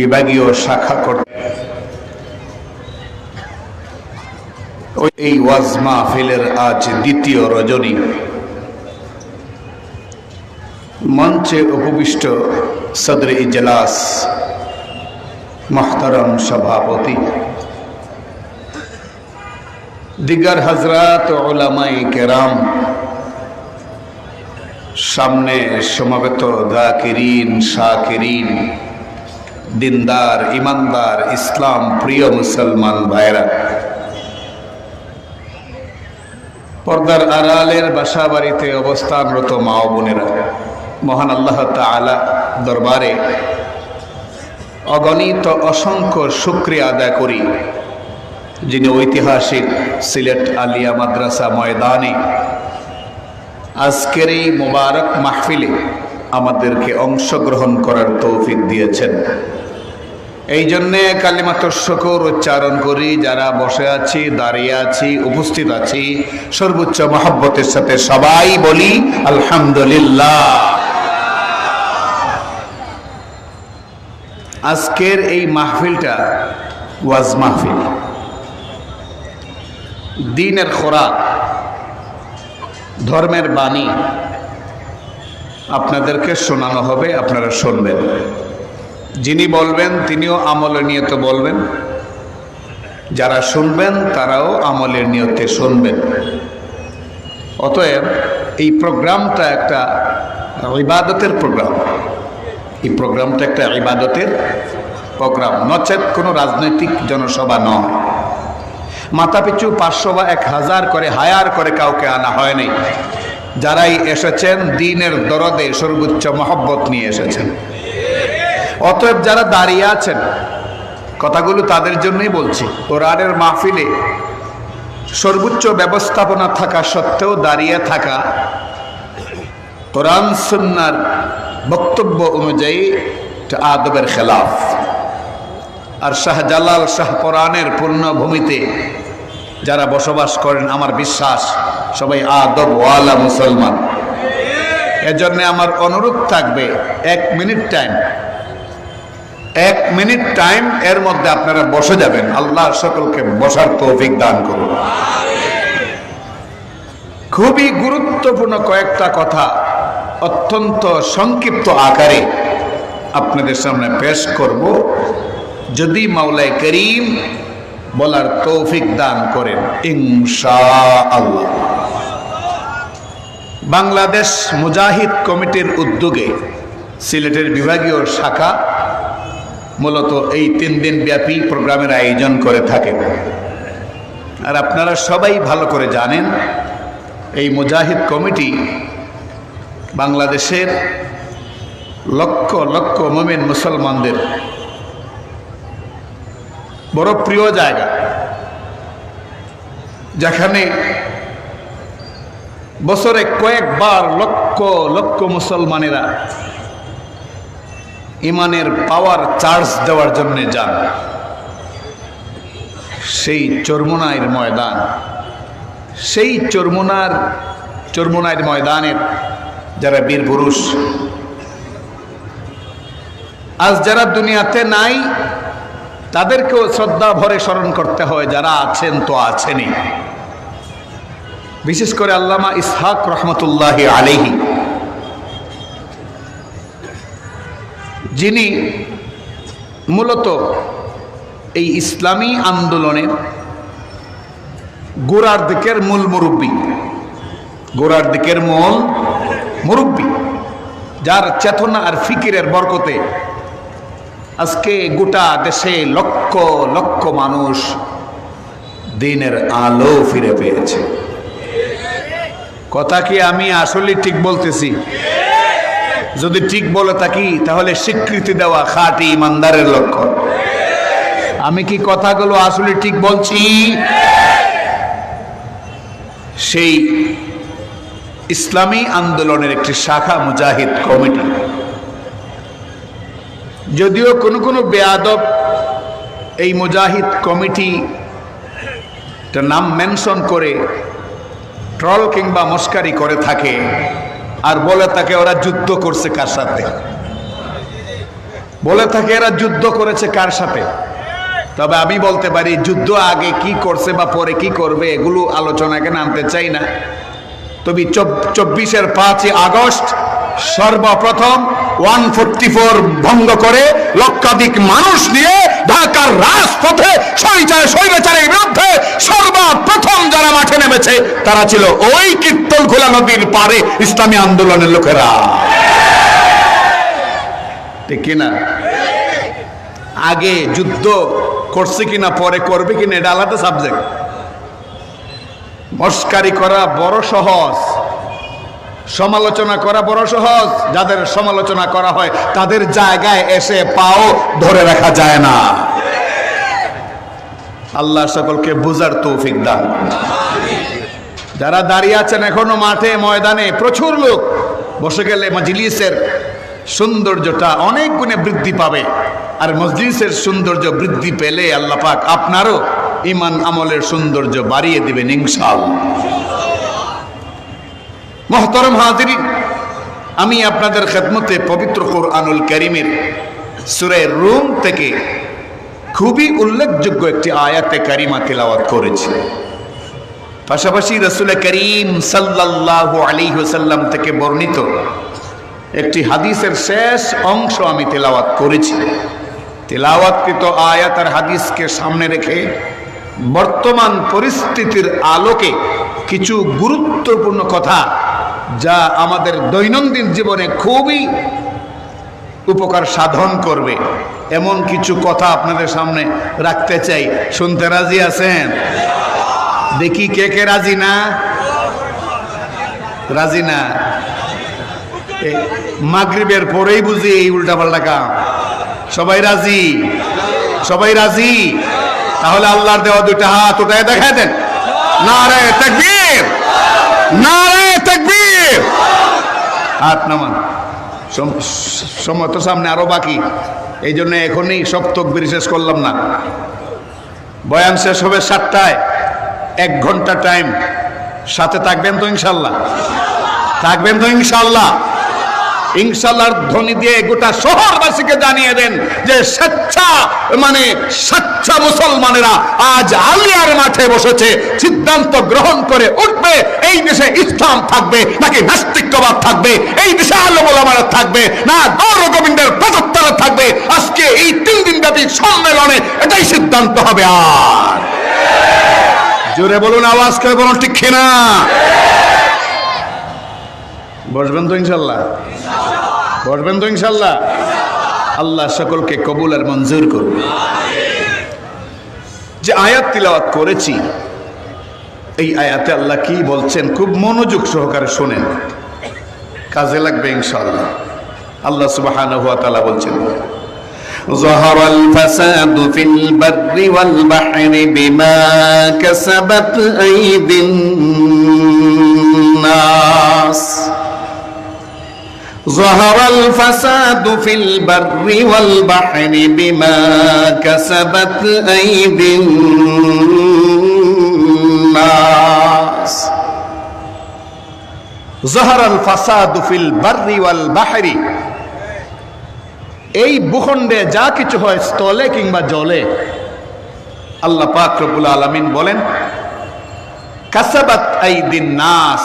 বিভাগীয় শাখা করতে এই ওয়াজ মাহফিলের আজ দ্বিতীয় রজনী। মঞ্চে উপবিষ্ট সদর ইজলাস মোহতারম সভাপতি, দিগার হজরত উলামায়ে কেরাম, সামনে সমবেত যাকিরিন শাকিরিন, দিনদার ইমানদার ইসলাম প্রিয় মুসলমান ভাইরা, পর্দার আড়ালের বাসা বাড়িতে অবস্থানরত মা ও বোনেরা, মহান আল্লাহ তাআলা দরবারে অগণিত অসংখ্য শুকরিয়া আদায় করি, যিনি ঐতিহাসিক সিলেট আলিয়া মাদ্রাসা ময়দানে আজকের এই মোবারক মাহফিলে আমাদেরকে অংশগ্রহণ করার তৌফিক দিয়েছেন। এই জন্যে কালিমাতুশ শুকর উচ্চারণ করি, যারা বসে আছি, দাঁড়িয়ে আছি, উপস্থিত আছি, সর্বোচ্চ মহব্বতের সাথে সবাই বলি আলহামদুলিল্লাহ। আজকের এই মাহফিলটা ওয়াজ মাহফিল, দ্বীনের খোরাক, ধর্মের বাণী আপনাদেরকে শোনানো হবে, আপনারা শুনবেন। যিনি বলবেন তিনিও আমলের নিয়তে বলবেন, যারা শুনবেন তারাও আমলের নিয়তে শুনবেন। অতএব এই প্রোগ্রামটা একটা ইবাদতের প্রোগ্রাম, এই প্রোগ্রামটা একটা ইবাদতের প্রোগ্রাম, নচেত কোনো রাজনৈতিক জনসভা নয়। মাথাপিছু 500 বা 1000 করে হায়ার করে কাউকে আনা হয়নি। যারাই এসেছেন দ্বীনের দরদে সর্বোচ্চ মহব্বত নিয়ে এসেছেন। অতএব যারা দাঁড়িয়ে আছেন, কথাগুলো তাদের জন্যই বলছি। কোরআনের মাহফিলে সর্বোচ্চ ব্যবস্থাপনা থাকা সত্ত্বেও দাঁড়িয়ে থাকা কোরআন সুন্নাহর বক্তব্য অনুযায়ী আদবের খেলাফ। আর শাহজালাল শাহপরানের পূর্ণভূমিতে যারা বসবাস করেন, আমার বিশ্বাস সবাই আদবওয়ালা মুসলমান। এজন্য আমার অনুরোধ থাকবে 1 মিনিট টাইম, এর মধ্যে আপনারা বসে যাবেন। আল্লাহ সকলকে বসার তৌফিক দান করুন। খুবই গুরুত্বপূর্ণ কয়েকটা কথা অত্যন্ত সংক্ষিপ্ত আকারে আপনাদের সামনে পেশ করব, যদি মাওলাই করিম বলার তৌফিক দান করেন ইনশাআল্লাহ। বাংলাদেশ মুজাহিদ কমিটির উদ্যোগে সিলেটের বিভাগীয় শাখা মূলত এই 3 দিন ব্যাপী প্রোগ্রামের আয়োজন করে থাকেন। আর আপনারা সবাই ভালো করে জানেন, এই মুজাহিদ কমিটি বাংলাদেশের লক্ষ লক্ষ মুমিন মুসলমানদের বড় প্রিয় জায়গা, যেখানে বছরে কয়েকবার লক্ষ লক্ষ মুসলমানেরা ইমানের পাওয়ার চার্জ দেওয়ার জন্য যান। সেই চরমোনাইয়ের ময়দান, সেই চরমোনাইয়ের ময়দানের যারা বীর পুরুষ, আজ যারা দুনিয়াতে নাই তাদেরকেও শ্রদ্ধা ভরে স্মরণ করতে হয়। যারা আছেন তো আছেনই। বিশেষ করে আল্লামা ইসহাক রহমতুল্লাহি আলাইহি, যিনি মূলত এই ইসলামী আন্দোলনের গোড়ার দিকের মূল মুরব্বী, যার চেতনা আর ফিকিরের বরকতে আজকে গোটা দেশে লক্ষ লক্ষ মানুষ দ্বীনের আলো ফিরে পেয়েছে। কথা কি আমি আসলে ঠিক বলতেছি? যদি ঠিক বলে থাকি তাহলে স্বীকৃতি দেওয়া খাঁটি ইমানদারের লক্ষণ। আমি কি কথাগুলো আসলে ঠিক বলছি? সেই ইসলামী আন্দোলনের একটি শাখা মুজাহিদ কমিটি, যদিও কোনো বেয়াদব এই মুজাহিদ কমিটি নাম মেনশন করে ট্রল কিংবা মস্কারি করে থাকে, আর বলে তাকে ওরা যুদ্ধ করছে কার সাথে। বলে থাকে এরা যুদ্ধ করেছে কার সাথে। তবে আমি বলতে পারি যুদ্ধ আগে কি করছে বা পরে কি করবে এগুলো আলোচনাকে আনতে চাই না। তবে 24-এর 5ই আগস্ট সর্বপ্রথম 144 ভঙ্গ করে লক্ষাধিক মানুষ নিয়ে ঢাকার রাজপথে স্বৈরাচারের বিরুদ্ধে সর্বপ্রথম যারা মাঠে নেমেছে তারা ছিল ওই কীর্তনখোলা নদীর পারে ইসলামী আন্দোলনের লোকেরা। ঠিক কিনা? আগে যুদ্ধ করছে কিনা পরে করবে কিনা এটা আলাদা সাবজেক্ট। মস্কারি করা বড় সহজ, সমালোচনা করা বড় সহজ। যাদের সমালোচনা করা হয় তাদের জায়গায় এসে পাও ধরে রাখা যায় না। আল্লাহ সকলকে বুঝার তৌফিক দান। যারা দাঁড়িয়ে আছেন এখনো মাঠে ময়দানে, প্রচুর লোক, বসে গেলে মজলিসের সৌন্দর্যটা অনেক গুণে বৃদ্ধি পাবে। আর মজলিসের সৌন্দর্য বৃদ্ধি পেলে আল্লাহ পাক আপনারও ঈমান আমলের সৌন্দর্য বাড়িয়ে দিবেন ইনশাআল্লাহ। মুহতারাম হাজিরিন, আমি আপনাদের খেদমতে পবিত্র কুরআনুল কারীমের সূরা রুম থেকে খুবই উল্লেখযোগ্য একটি আয়াতে কারিমা তেলাওয়াত করেছি। পাশাপাশি রাসূল করিম সাল্লাল্লাহু আলাইহি ওয়াসাল্লাম থেকে বর্ণিত একটি হাদিসের শেষ অংশ আমি তেলাওয়াত করেছি। তেলাওয়াতকৃত আয়াত আর হাদিসকে সামনে রেখে বর্তমান পরিস্থিতির আলোকে কিছু গুরুত্বপূর্ণ কথা যা আমাদের দৈনন্দিন জীবনে খুবই উপকার সাধন করবে এমন কিছু কথা আপনাদের সামনে রাখতে চাই। শুনতে রাজি আছেন? দেখি কে কে রাজি না? রাজি না? মাগরিবের পরেই বুঝি এই উল্টাপাল্টা কাম। সবাই রাজি? সবাই রাজি? তাহলে আল্লাহর দেওয়া দুইটা হাত উঠায় দেখায় দেন। নারে তাকবীর, নারে তাকবীর। হাত নামান। সময় তো সামনে আরো বাকি, এই জন্য এখনই সব তাকবীর শেষ করলাম না। বয়ান শেষ হবে 7টায়, 1 ঘন্টা টাইম। সাথে থাকবেন তো ইনশাল্লাহ? থাকবেন তো ইনশাল্লাহ? ইনশাআল্লাহর ধ্বনি দিয়ে গোটা শহরবাসীকে জানিয়ে দেন যে স্বেচ্ছা মুসলমানেরা আজ আলিয়ার মাঠে বসেছে, সিদ্ধান্ত গ্রহণ করে উঠবে এই দেশে ইসলাম থাকবে নাকি নাস্তিক্যবাদ থাকবে, এই দেশে আলেম ওলামারা থাকবে না গৌর গোবিন্দের প্রজাতন্ত্র থাকবে। আজকে এই 3 দিন ব্যাপী সম্মেলনে এটাই সিদ্ধান্ত হবে। আর জোরে বলুন, আওয়াজ করে বলুন, ঠিক কিনা? বসবেন তো ইনশাল্লাহ? বসবেন তো ইনশাল্লাহ? আল্লাহ সকলকে কবুল আর মঞ্জুর করুন। যে আয়াত তিলাওয়াত করেছি এই আয়াতে আল্লাহ কি বলছেন খুব মনোযোগ সহকারে শুনেন, কাজে লাগবে ইনশাআল্লাহ। আল্লাহ সুবহানাহু ওয়া তাআলা বলছেন, ظهر الفساد في البر والبحر بما كسبت أيدي الناس ظهر الفساد في البر والبحر بما كسبت أيدي الناس ظهر الفساد في البر والبحر। এই ভূখণ্ডে যা কিছু হয় স্থলে কিংবা জলে, আল্লাহ পাক রব্বুল আলামিন বলেন কাসাবাত আইদিন নাস,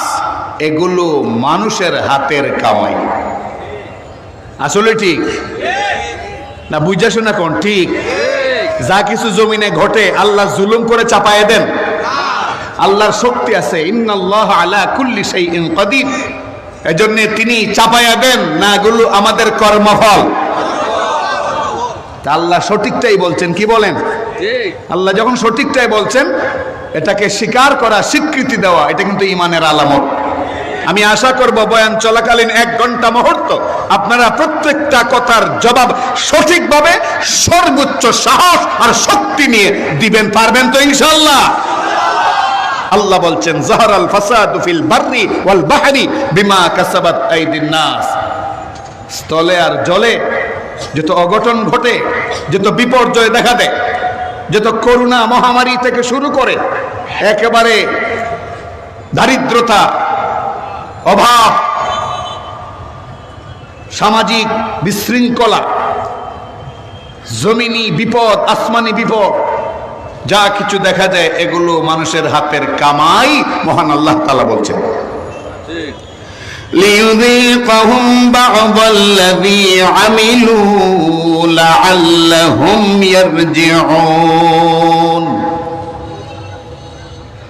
এগুলো মানুষের হাতের কামাই। আসলে ঠিক না? বুঝা শোনা কোন ঠিক? যা কিছু জমিনে ঘটে আল্লাহ জুলুম করে চাপায় দেন? আল্লাহর শক্তি আছে, ইন্নাল্লাহা আলা কুল্লি শাইইন কাদির। এজন্য তিনি চাপায়া দেন না, এগুলো আমাদের কর্মফল। আল্লাহ সঠিকটাই বলছেন। কি বলেন? আল্লাহ যখন সঠিকটাই বলছেন, এটাকে স্বীকার করা, স্বীকৃতি দেওয়া, এটা কিন্তু ঈমানের আলামত। আমি আশা করব বয়ান চলাকালীন 1 ঘন্টা মুহূর্ত আপনারা প্রত্যেকটা কথার জবাব সঠিকভাবে সর্বোচ্চ সাহস আর শক্তি নিয়ে দিবেন। পারবেন তো ইনশাআল্লাহ? আল্লাহ বলছেন যাহারাল ফাসাদু ফিল বাররি ওয়াল বাহরি বিমা কাসাবাত আইদিন নাস। স্থলে আর জলে যত অঘটন ঘটে, যত বিপর্যয় দেখা দেয়, যত করোনা মহামারী থেকে শুরু করে একেবারে দারিদ্রতা, অভাব, সামাজিক বিশৃঙ্খলা, জমিনি বিপদ, আসমানি বিপদ, যা কিছু দেখা যায় এগুলো মানুষের হাতের কামাই। মহান আল্লাহ তাআলা বলছেন লিয়ুযীকাহুম বা'দাল্লাযী আমিলু লা'আল্লাহুম ইয়ারজিউন।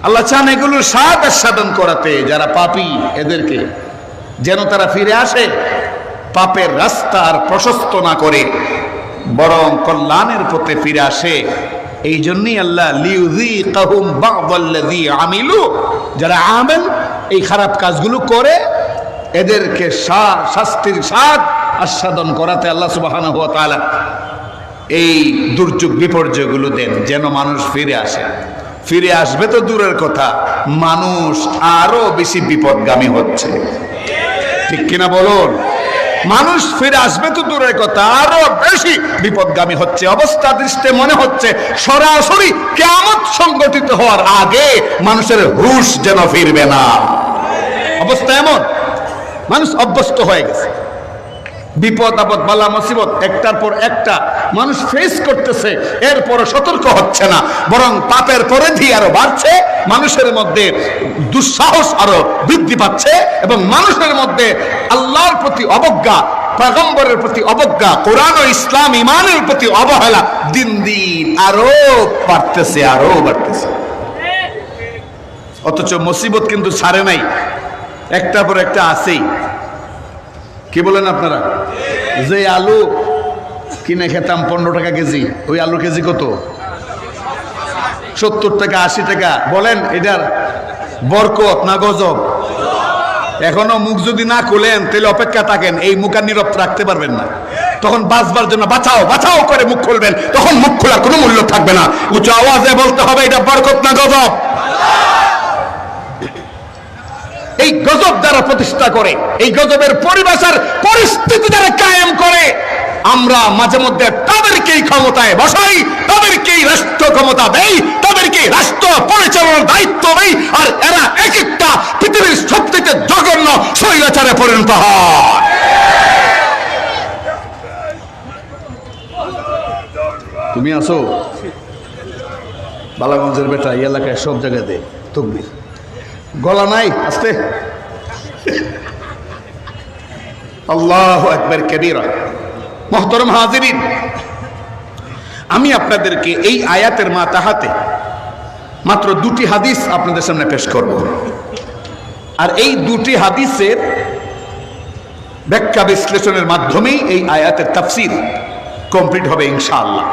আল্লাহ চান এগুলো স্বাদ আস্বাদন করাতে, যারা পাপী এদেরকে যেন তারা ফিরে আসে, পাপের রাস্তা আর প্রশস্ত না করে বরং কল্যাণের পথে ফিরে আসে। এই জন্যই আল্লাহ লিয়ুযীকাহুম বা'দাল্লাযী আমিলু, যারা আমল এই খারাপ কাজগুলো করে এদেরকে শাস্তির স্বাদ আস্বাদন করাতে আল্লাহ সুবহানাহু ওয়া তাআলা এই দুর্যোগ বিপর্যয়গুলো দেন, যেন মানুষ ফিরে আসে। ফিরে আসবে তো দূরের কথা, মানুষ আরো বেশি বিপদগামী হচ্ছে। ঠিক কিনা বলুন? মানুষ ফিরে আসবে তো দূরের কথা, আরো বেশি বিপদগামী হচ্ছে। অবস্থা দৃষ্টে মনে হচ্ছে সরাসরি কিয়ামত সংগঠিত হওয়ার আগে মানুষের হুঁশ যেন ফিরবে না। অবস্থা এমন, মানুষ অভ্যস্ত হয়ে গেছে। বিপদ আপদ বালা মুসিবত একটার পর একটা মানুষ ফেস করতেছে, এরপরও সতর্ক হচ্ছে না, বরং পাপের পরিধি আরো বাড়ছে, মানুষের মধ্যে দুঃসাহস আরো বৃদ্ধি পাচ্ছে, এবং মানুষের মধ্যে আল্লাহর প্রতি অবজ্ঞা, পয়গম্বরের প্রতি অবজ্ঞা, কোরআন ও ইসলাম ইমানের প্রতি অবহেলা দিন দিন আরো বাড়তেছে, আরো বাড়তেছে। অথচ মুসিবত কিন্তু ছাড়ে নাই, একটার পর একটা আছেই। কি বলেন আপনারা? যে আলু কিনে খেতাম 15 টাকা কেজি, ওই আলু কেজি কত? 70 টাকা 80 টাকা। বলেন এটার বরকত না গজব? এখনো মুখ যদি না খুলেন তাহলে অপেক্ষা থাকেন, এই মুখ আর নীরব রাখতে পারবেন না। তখন বাঁচবার জন্য বাঁচাও বাঁচাও করে মুখ খুলবেন, তখন মুখ খোলার কোনো মূল্য থাকবে না। উঁচু আওয়াজে বলতে হবে এটা বরকত না গজব। এই গজব দ্বারা প্রতিষ্ঠা করে, এই গজবের পরিবেশের পরিস্থিতি দ্বারা কায়েম করে, আমরা মাঝে মধ্যে তাদেরকেই ক্ষমতায় বসাই, তাদেরকেই রাষ্ট্র ক্ষমতা দেই, তাদেরকেই রাষ্ট্র পরিচালনার দায়িত্ব দেই, আর এরা এক একটা পৃথিবীর সবথেকে জঘন্য স্বৈরাচারে পরিণত হয়। তুমি আসো বালাগঞ্জের বেটা, এই এলাকায় সব জায়গায় দে তকবীর। গলা নাই, আস্তে। আল্লাহু আকবার কবীরা। মুহতারাম হাজিরিন, আমি আপনাদেরকে এই আয়াতের মাতাহাতে মাত্র দুটি হাদিস আপনাদের সামনে পেশ করব, আর এই দুটি হাদিসের ব্যাখ্যা বিশ্লেষণের মাধ্যমেই এই আয়াতের তাফসীর কমপ্লিট হবে ইনশাআল্লাহ।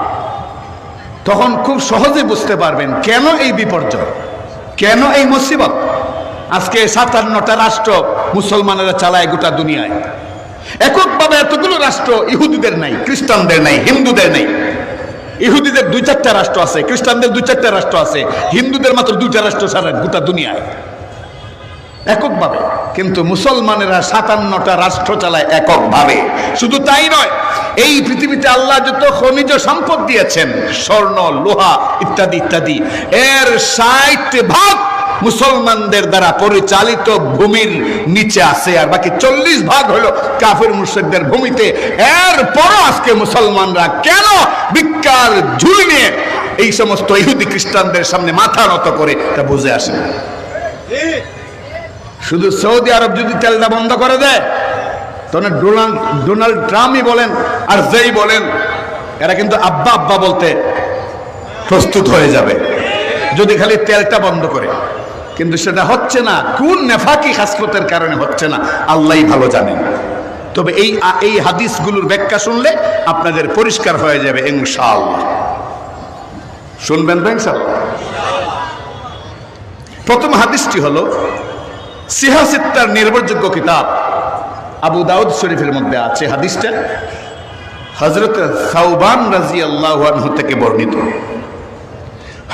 তখন খুব সহজে বুঝতে পারবেন কেন এই বিপর্যয়, কেন এই মুসিবত। আজকে 57টা রাষ্ট্র মুসলমানেরা চালায় গোটা দুনিয়ায়। এককভাবে এতগুলো রাষ্ট্র ইহুদিদের নাই, খ্রিস্টানদের নাই, হিন্দুদের নাই। ইহুদিদের 2-4টা রাষ্ট্র আছে, খ্রিস্টানদের 2-4টা রাষ্ট্র আছে, হিন্দুদের মাত্র 2টা রাষ্ট্র ছাড়া গোটা দুনিয়ায় এককভাবে। কিন্তু মুসলমানেরা 57টা রাষ্ট্র চালায় এককভাবে। শুধু তাই নয়, এই পৃথিবীতে আল্লাহ যত খনিজ সম্পদ দিয়েছেন, স্বর্ণ, লোহা ইত্যাদি ইত্যাদি, এর 60% মুসলমানদের দ্বারা পরিচালিত ভূমির নিচে আছে, আর বাকি 40% হলো কাফির মুশরিকদের ভূমিতে। এরপরও আজকে মুসলমানরা কেন ভিক্ষার ঝুলি নিয়ে এই সমস্ত ইহুদি খ্রিস্টানদের সামনে মাথা নত করে, তা বুঝে আসে না। শুধু সৌদি আরব যদি তেলটা বন্ধ করে দেয়, তখন ডোনাল্ড ট্রাম্পই বলেন আর যেই বলেন, এরা কিন্তু আব্বা আব্বা বলতে প্রস্তুত হয়ে যাবে যদি খালি তেলটা বন্ধ করে। কিন্তু সেটা হচ্ছে না, কোন নেফাকি খাসলতের কারণে হচ্ছে না আল্লাহই ভালো জানেন। তবে এই হাদিসগুলোর ব্যাখ্যা শুনলে আপনাদের পরিষ্কার হয়ে যাবে ইনশাআল্লাহ। শুনবেন তো ইনশাআল্লাহ? প্রথম হাদিসটি হলো সিহাসিত্তার নির্ভরযোগ্য কিতাব আবু দাউদ শরীফের মধ্যে আছে। হাদিসটা হযরত সাওবান রাদিয়াল্লাহু আনহু থেকে বর্ণিত।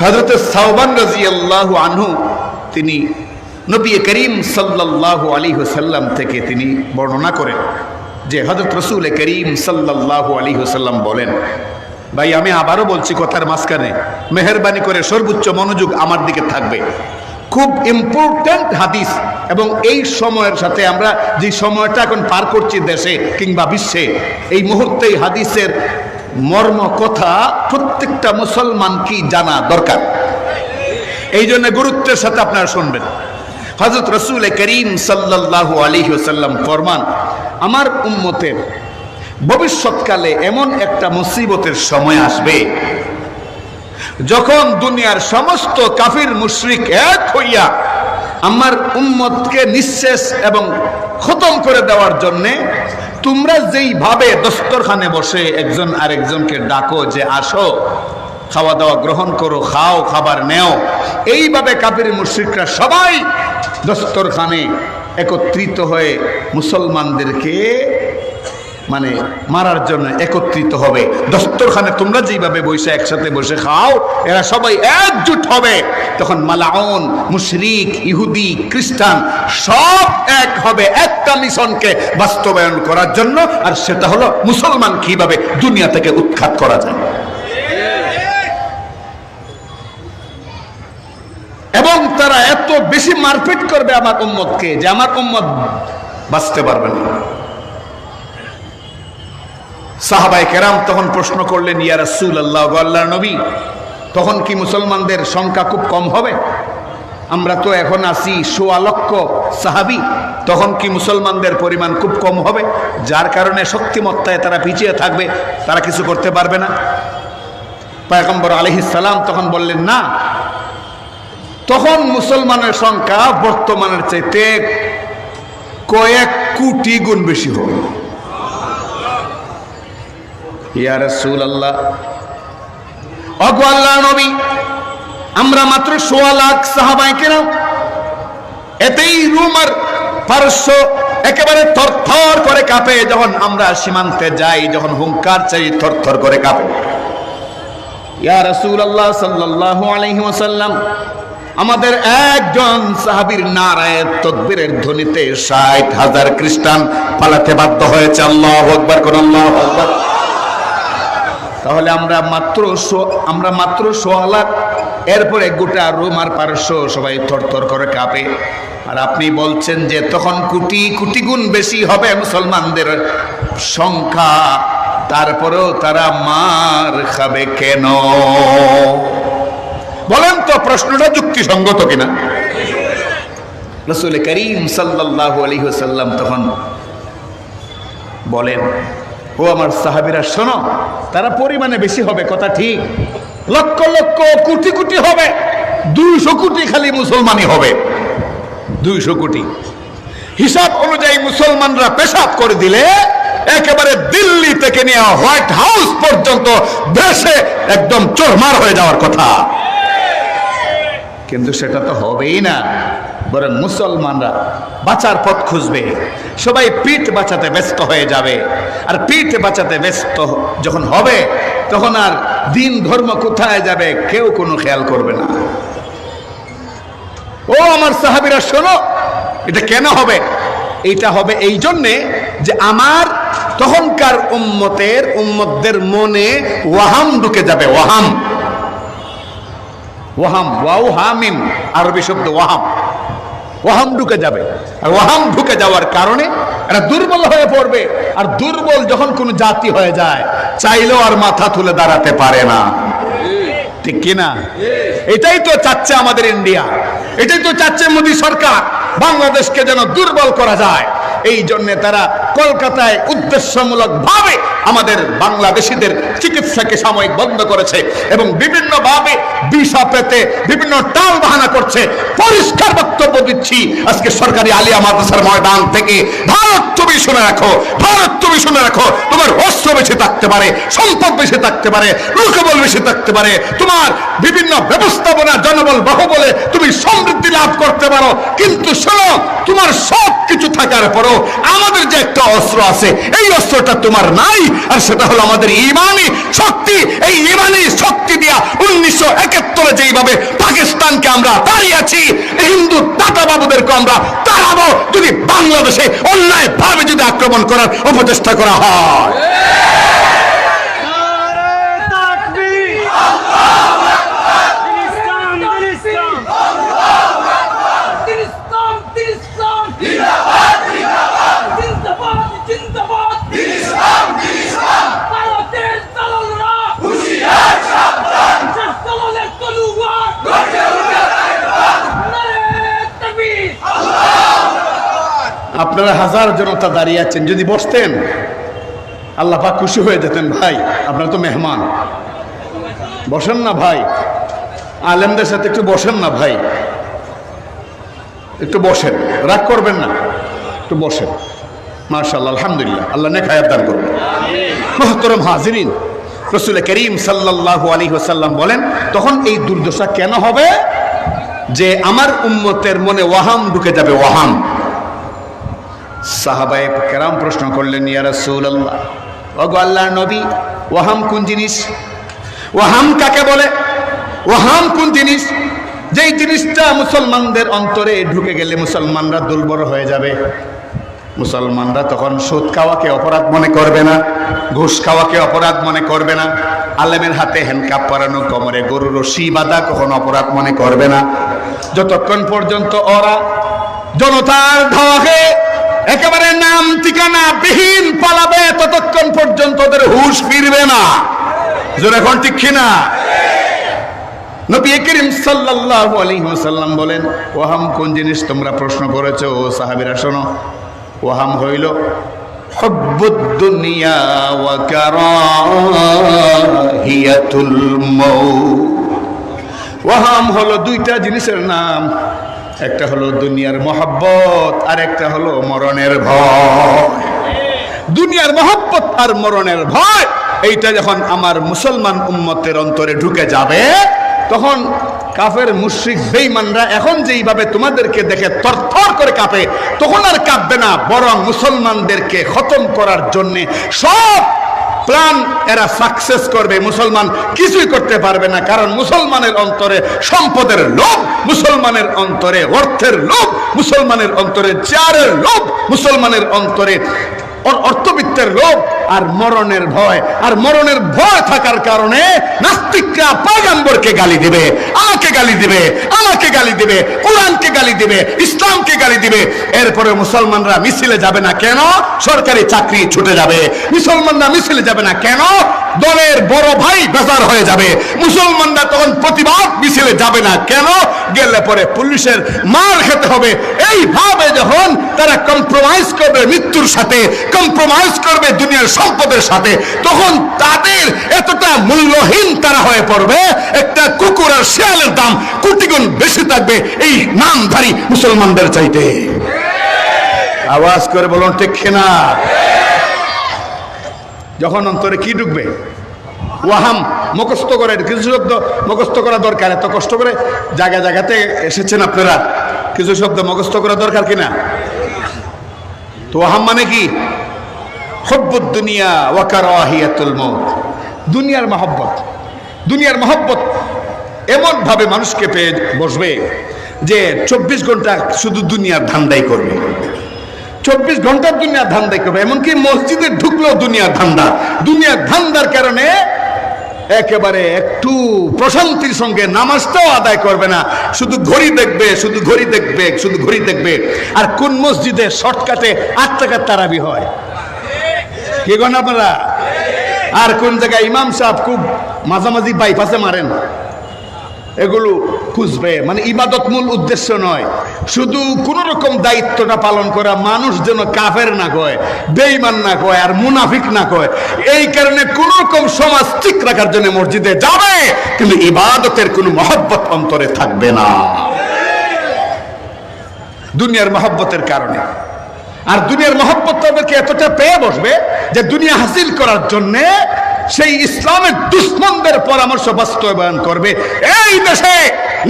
হযরত সাওবান রাদিয়াল্লাহু আনহু তিনি নবী করিম সাল্লাল্লাহু আলাইহি ওয়াসাল্লাম থেকে তিনি বর্ণনা করেন যে হযরত রাসূল করিম সাল্লাল্লাহু আলাইহি ওয়াসাল্লাম বলেন, ভাই আমি আবারও বলছি কথার মাঝখানে, মেহেরবানি করে সর্বোচ্চ মনোযোগ আমার দিকে থাকবে। খুব ইম্পর্টেন্ট হাদিস, এবং এই সময়ের সাথে আমরা যে সময়টা এখন পার করছি দেশে কিংবা বিশ্বে, এই মুহূর্তে হাদিসের মর্ম কথা প্রত্যেকটা মুসলমানকেই জানা দরকার। এই জন্য গুরুত্বের সাথে আপনারা শুনবেন। হযরত রাসূল করিম সাল্লাল্লাহু আলাইহি ওয়াসাল্লাম ফরমান, আমার উম্মতের ভবিষ্যৎকালে এমন একটা মুসিবতের সময় আসবে যখন দুনিয়ার সমস্ত কাফির মুশরিক এক হইয়া আমার উম্মতকে নিঃশেষ এবং খতম করে দেওয়ার জন্যে তোমরা যেইভাবে দস্তরখানে বসে একজন আরেকজনকে ডাকো যে আসো খাওয়া দাওয়া গ্রহণ করো, খাও, খাবার নেও, এইভাবে কাফির মুশরিকরা সবাই দস্তরখানে একত্রিত হয়ে মুসলমানদেরকে মানে মারার জন্য একত্রিত হবে। দস্তরখানে তোমরা যেভাবে বসে একসাথে বসে খাও, এরা সবাই একজুট হবে। তখন মালাউন, মুশরিক, ইহুদি, খ্রিস্টান সব এক হবে একটা মিশনকে বাস্তবায়ন করার জন্য, আর সেটা হলো মুসলমান কিভাবে দুনিয়া থেকে উৎখাত করা যায়। এবং তারা এত বেশি মারপিট করবে আমার উম্মতকে যে আমার উম্মত বাঁচতে পারবে না। সাহাবায়ে কেরাম তখন প্রশ্ন করলেন, ইয়া রাসূলুল্লাহ, আল্লাহর নবী, তখন কি মুসলমানদের সংখ্যা খুব কম হবে? আমরা তো এখন আছি ১৬ লক্ষ সাহাবী, তখন কি মুসলমানদের পরিমাণ খুব কম হবে যার কারণে শক্তিমত্তায় তারা পিছিয়ে থাকবে, তারা কিছু করতে পারবে না? পয়গম্বর আলাইহিস সালাম তখন বললেন, না, তখন মুসলমানের সংখ্যা বর্তমানের চাইতে কয়েক কোটি গুণ বেশি হবে। ইয়া রাসূলুল্লাহ, ওগো আল্লাহর নবী, আমরা মাত্র ১৬ লাখ সাহাবায়ে কেরাম, এতেই রোম আর পারস্য একেবারে থরথর করে কাঁপে। যখন আমরা সীমান্তে যাই, যখন হুঙ্কার চাই, থরথর করে কাঁপে। ইয়া রাসূলুল্লাহ সাল্লাল্লাহু আলাইহি ওয়াসাল্লাম, আমাদের একজন সাহাবীর নারায়ে তাকবীরের ধ্বনিতে ৬০,০০০ খ্রিস্টান পালাতে বাধ্য হয়েছে। আল্লাহু আকবার, কোন আল্লাহু আকবার। তাহলে আমরা মাত্র ১৬ লাখ, এরপরে গোটা রোম আর পারস্য সবাই থরথর করে কাঁপে। আর আপনি বলছেন যে তখন কোটি কোটি গুণ বেশি হবে মুসলমানদের সংখ্যা, তারপরেও তারা মার খাবে কেন? বলেন তো, প্রশ্নটা যুক্তিসঙ্গত কিনা? রাসূল করিম সাল্লাল্লাহু আলাইহি ওয়াসাল্লাম তখন বলেন, ও আমার সাহাবীরা শোনো, তারা পরিমাণে বেশি হবে, কথা ঠিক, লক্ষ লক্ষ কোটি কোটি হবে, ২০০ কোটি খালি মুসলমানই হবে, ২০০ কোটি। হিসাব অনুযায়ী মুসলমানরা পেশাব করে দিলে একেবারে দিল্লি থেকে নিয়ে হোয়াইট হাউস পর্যন্ত দেশে একদম চোরমার হয়ে যাওয়ার কথা, কিন্তু সেটা তো হবেই না। বরং মুসলমানরা বাঁচার পথ খুঁজবে, সবাই পিঠ বাঁচাতে ব্যস্ত হয়ে যাবে। আর পিঠ বাঁচাতে ব্যস্ত যখন হবে, তখন আর দিন ধর্ম কোথায় যাবে কেউ কোনো খেয়াল করবে না। ও আমার সাহাবীরা শোনো, এটা কেন হবে? এটা হবে এই জন্যে যে আমার তখনকার উম্মতদের মনে ওয়াহাম ঢুকে যাবে। ওয়াহাম, ওয়াহাম, ওয়াও হামিম, আরবি শব্দ ওয়াহাম। ওয়াহাম ঢুকে যাবে, আর ওয়াহাম ঢুকে যাওয়ার কারণে এরা দুর্বল হয়ে পড়বে। আর দুর্বল যখন কোনো জাতি হয়ে যায়, চাইলেও আর মাথা তুলে দাঁড়াতে পারে না, ঠিক কিনা? এটাই তো চাচ্ছে আমাদের ইন্ডিয়া, এটাই তো চাচ্ছে মোদী সরকার, বাংলাদেশকে যেন দুর্বল করা যায়। এই জন্য তারা কলকাতায় উদ্দেশ্যমূলক ভাবে আমাদের বাংলাদেশিদের চিকিৎসাকে সাময়িক বন্ধ করেছে এবং বিভিন্ন ভাবে বিষা পেতে বিভিন্ন টাল বাহানা করছে। পরিষ্কার বক্তব্য দিচ্ছি আজকে সরকারি আলিয়া মাদ্রাসার ময়দান থেকে, ভারত তুমি শুনে রাখো, ভারত তুমি শুনে রাখো, তোমার অস্ত্র বেশি থাকতে পারে, সম্পদ বেশি থাকতে পারে, লোকবল বেশি থাকতে পারে, তোমার বিভিন্ন ব্যবস্থাপনা জনবল বাহুবলে তুমি সমৃদ্ধি লাভ করতে পারো, কিন্তু শোনো, তোমার সব কিছু থাকার পরও আমাদের যে একটা অস্ত্র আছে, এই অস্ত্রটা তোমার নাই, আর সেটা হলো আমাদের ইমানি শক্তি। এই ইমানি শক্তি দিয়া 1971 যেইভাবে পাকিস্তানকে আমরা তাড়িয়েছি, হিন্দু দাদা বাবুদেরকে আমরা তাড়াবো যদি বাংলাদেশে অন্যায় ভাবে যদি আক্রমণ করার অপচেষ্টা করা হয়। আপনারা হাজার জনতা দাঁড়িয়ে আছেন, যদি বসতেন আল্লাহ পাক খুশি হয়ে যেতেন। ভাই আপনারা তো মেহমান, বসেন না ভাই, আলেমদের সাথে একটু বসেন না ভাই, একটু বসেন, রাগ করবেন না, একটু বসেন। মাশাআল্লাহ, আলহামদুলিল্লাহ, আল্লাহ নেক হায়াত দান করুন। মুহতারাম হাজিরিন, রাসূল করিম সাল্লাল্লাহু আলাইহি ওয়াসাল্লাম বলেন, তখন এই দুর্দশা কেন হবে? যে আমার উম্মতের মনে ওয়াহাম ঢুকে যাবে, ওয়াহাম। সাহাবায়ে কেরাম প্রশ্ন করলেন, ইয়া রাসূলুল্লাহ, ওগো আল্লাহর নবী, ওয়াহাম কোন জিনিস? ওয়াহাম কাকে বলে? ওয়াহাম কোন জিনিস? যেই জিনিসটা মুসলমানদের অন্তরে ঢুকে গেলে মুসলমানরা দুর্বল হয়ে যাবে। মুসলমানরা তখন সুদ খাওয়াকে অপরাধ মনে করবে না, ঘুষ খাওয়াকে অপরাধ মনে করবে না, আলেমের হাতে হ্যান্ডকাপ পরানো, কোমরে গরুর রশি বাঁধা কখনো অপরাধ মনে করবে না। যতক্ষণ পর্যন্ত ওরা জনতার ধাওয়াকে একেবারে নাম ঠিকানা বিহীন পালাবে, ততক্ষণ পর্যন্ত ওদের হুঁশ ফিরবে না। জোরে কোন ঠিক কিনা? নবী করিম সাল্লাল্লাহু আলাইহি ওয়াসাল্লাম বলেন, ওয়াহাম কোন জিনিস তোমরা প্রশ্ন করেছো, ও সাহাবীরা শোনো। ওয়াহাম হইল হুব্বুদ দুনিয়া ওয়া কারাহিয়াতুল মাউত। ওয়াহাম হলো দুইটা জিনিসের নাম, একটা হলো দুনিয়ার মহব্বত, আর একটা হলো মরণের ভয়। দুনিয়ার মহব্বত আর মরণের ভয়, এইটা যখন আমার মুসলমান উম্মতের অন্তরে ঢুকে যাবে, তখন কাফের মুশরিক বেঈমানরা এখন যেইভাবে তোমাদেরকে দেখে থরথর করে কাঁপে, তখন আর কাঁপবে না, বরং মুসলমানদেরকে খতম করার জন্যে সব প্ল্যান এরা সাকসেস করবে। মুসলমান কিছুই করতে পারবে না, কারণ মুসলমানের অন্তরে সম্পদের লোভ, মুসলমানের অন্তরে অর্থের লোভ, মুসলমানের অন্তরে চেয়ারের লোভ, মুসলমানের অন্তরে অর্থবিত্তের লোভ, আর মরণের ভয়। আর মরণের ভয় থাকার কারণে নাস্তিকরা পয়গম্বরকে গালি দিবে, আমাকে গালি দিবে, আমাকে গালি দিবে, কোরআনকে গালি দিবে, ইসলামকে গালি দিবে। এরপরে মুসলমানরা মিছিলে যাবে না কেন? সরকারি চাকরি ছুটে যাবে। মুসলমানরা মিছিলে যাবে না কেন? দলের বড় ভাই বেজার হয়ে যাবে। মুসলমানরা তখন প্রতিবাদ মিছিলে যাবে না কেন? গেলে পরে পুলিশের মার খেতে হবে। এইভাবে যখন তারা কম্প্রোমাইজ করবে মৃত্যুর সাথে, কম্প্রোমাইজ করবে দুনিয়ার সম্পদের সাথে, তখন তাদের এতটা মূল্যহীন তারা হয়ে পড়বে, একটা কুকুর আর শেয়ালের দাম কোটি গুণ বেশি থাকবে এই নামধারী মুসলমানদের চাইতে। আওয়াজ করে বলুন ঠিক কিনা? যখন অন্তরে কি ঢুকবে? ওয়াহাম। মুখস্থ করে, কিছু শব্দ মুখস্থ করা দরকার। এত কষ্ট করে জায়গা জায়গাতে এসেছেন আপনারা, কিছু শব্দ মুখস্থ করা দরকার কিনা? তো ওয়াহাম মানে কি? হুব্বুদ দুনিয়া ওয়া কারাহিয়াতুল মাউত। দুনিয়ার মহব্বত। দুনিয়ার মহব্বত এমন ভাবে মানুষকে পেয়ে বসবে যে 24 ঘন্টা শুধু দুনিয়ার ধান্দাই করবে, 24 ঘন্টার দুনিয়ার ধান্দাই করবে। এমনকি মসজিদে ঢুকলেও দুনিয়ার ধান্দা। দুনিয়ার ধান্দার কারণে একেবারে একটু প্রশান্তির সঙ্গে নামাজটাও আদায় করবে না, শুধু ঘড়ি দেখবে, শুধু ঘড়ি দেখবে, শুধু ঘড়ি দেখবে। আর কোন মসজিদে শর্টকাটে 8 টাকার তারাবি হয়, কি করেন আপনারা? আর কোন জায়গায় ইমাম সাহেব খুব মাঝামাঝি বাইপাসে মারেন, এগুলো খুঁজবে। মানে ইবাদত মূল উদ্দেশ্য নয়, শুধু কোন রকম দায়িত্বটা পালন করা, মানুষ যেন কাফের না কয়, বেঈমান না কয়, আর মুনাফিক না কয়। এই কারণে কোন রকম সমাজ ঠিক রাখার জন্য মসজিদে যাবে, কিন্তু ইবাদতের কোনো মহব্বত অন্তরে থাকবে না, দুনিয়ার মহব্বতের কারণে। আর দুনিয়ার মহব্বত তাদেরকে এতটা পেয়ে বসবে যে দুনিয়া হাসিল করার জন্যে সেই ইসলামের দুশ্মনদের পরামর্শ বাস্তবায়ন করবে। এই দেশে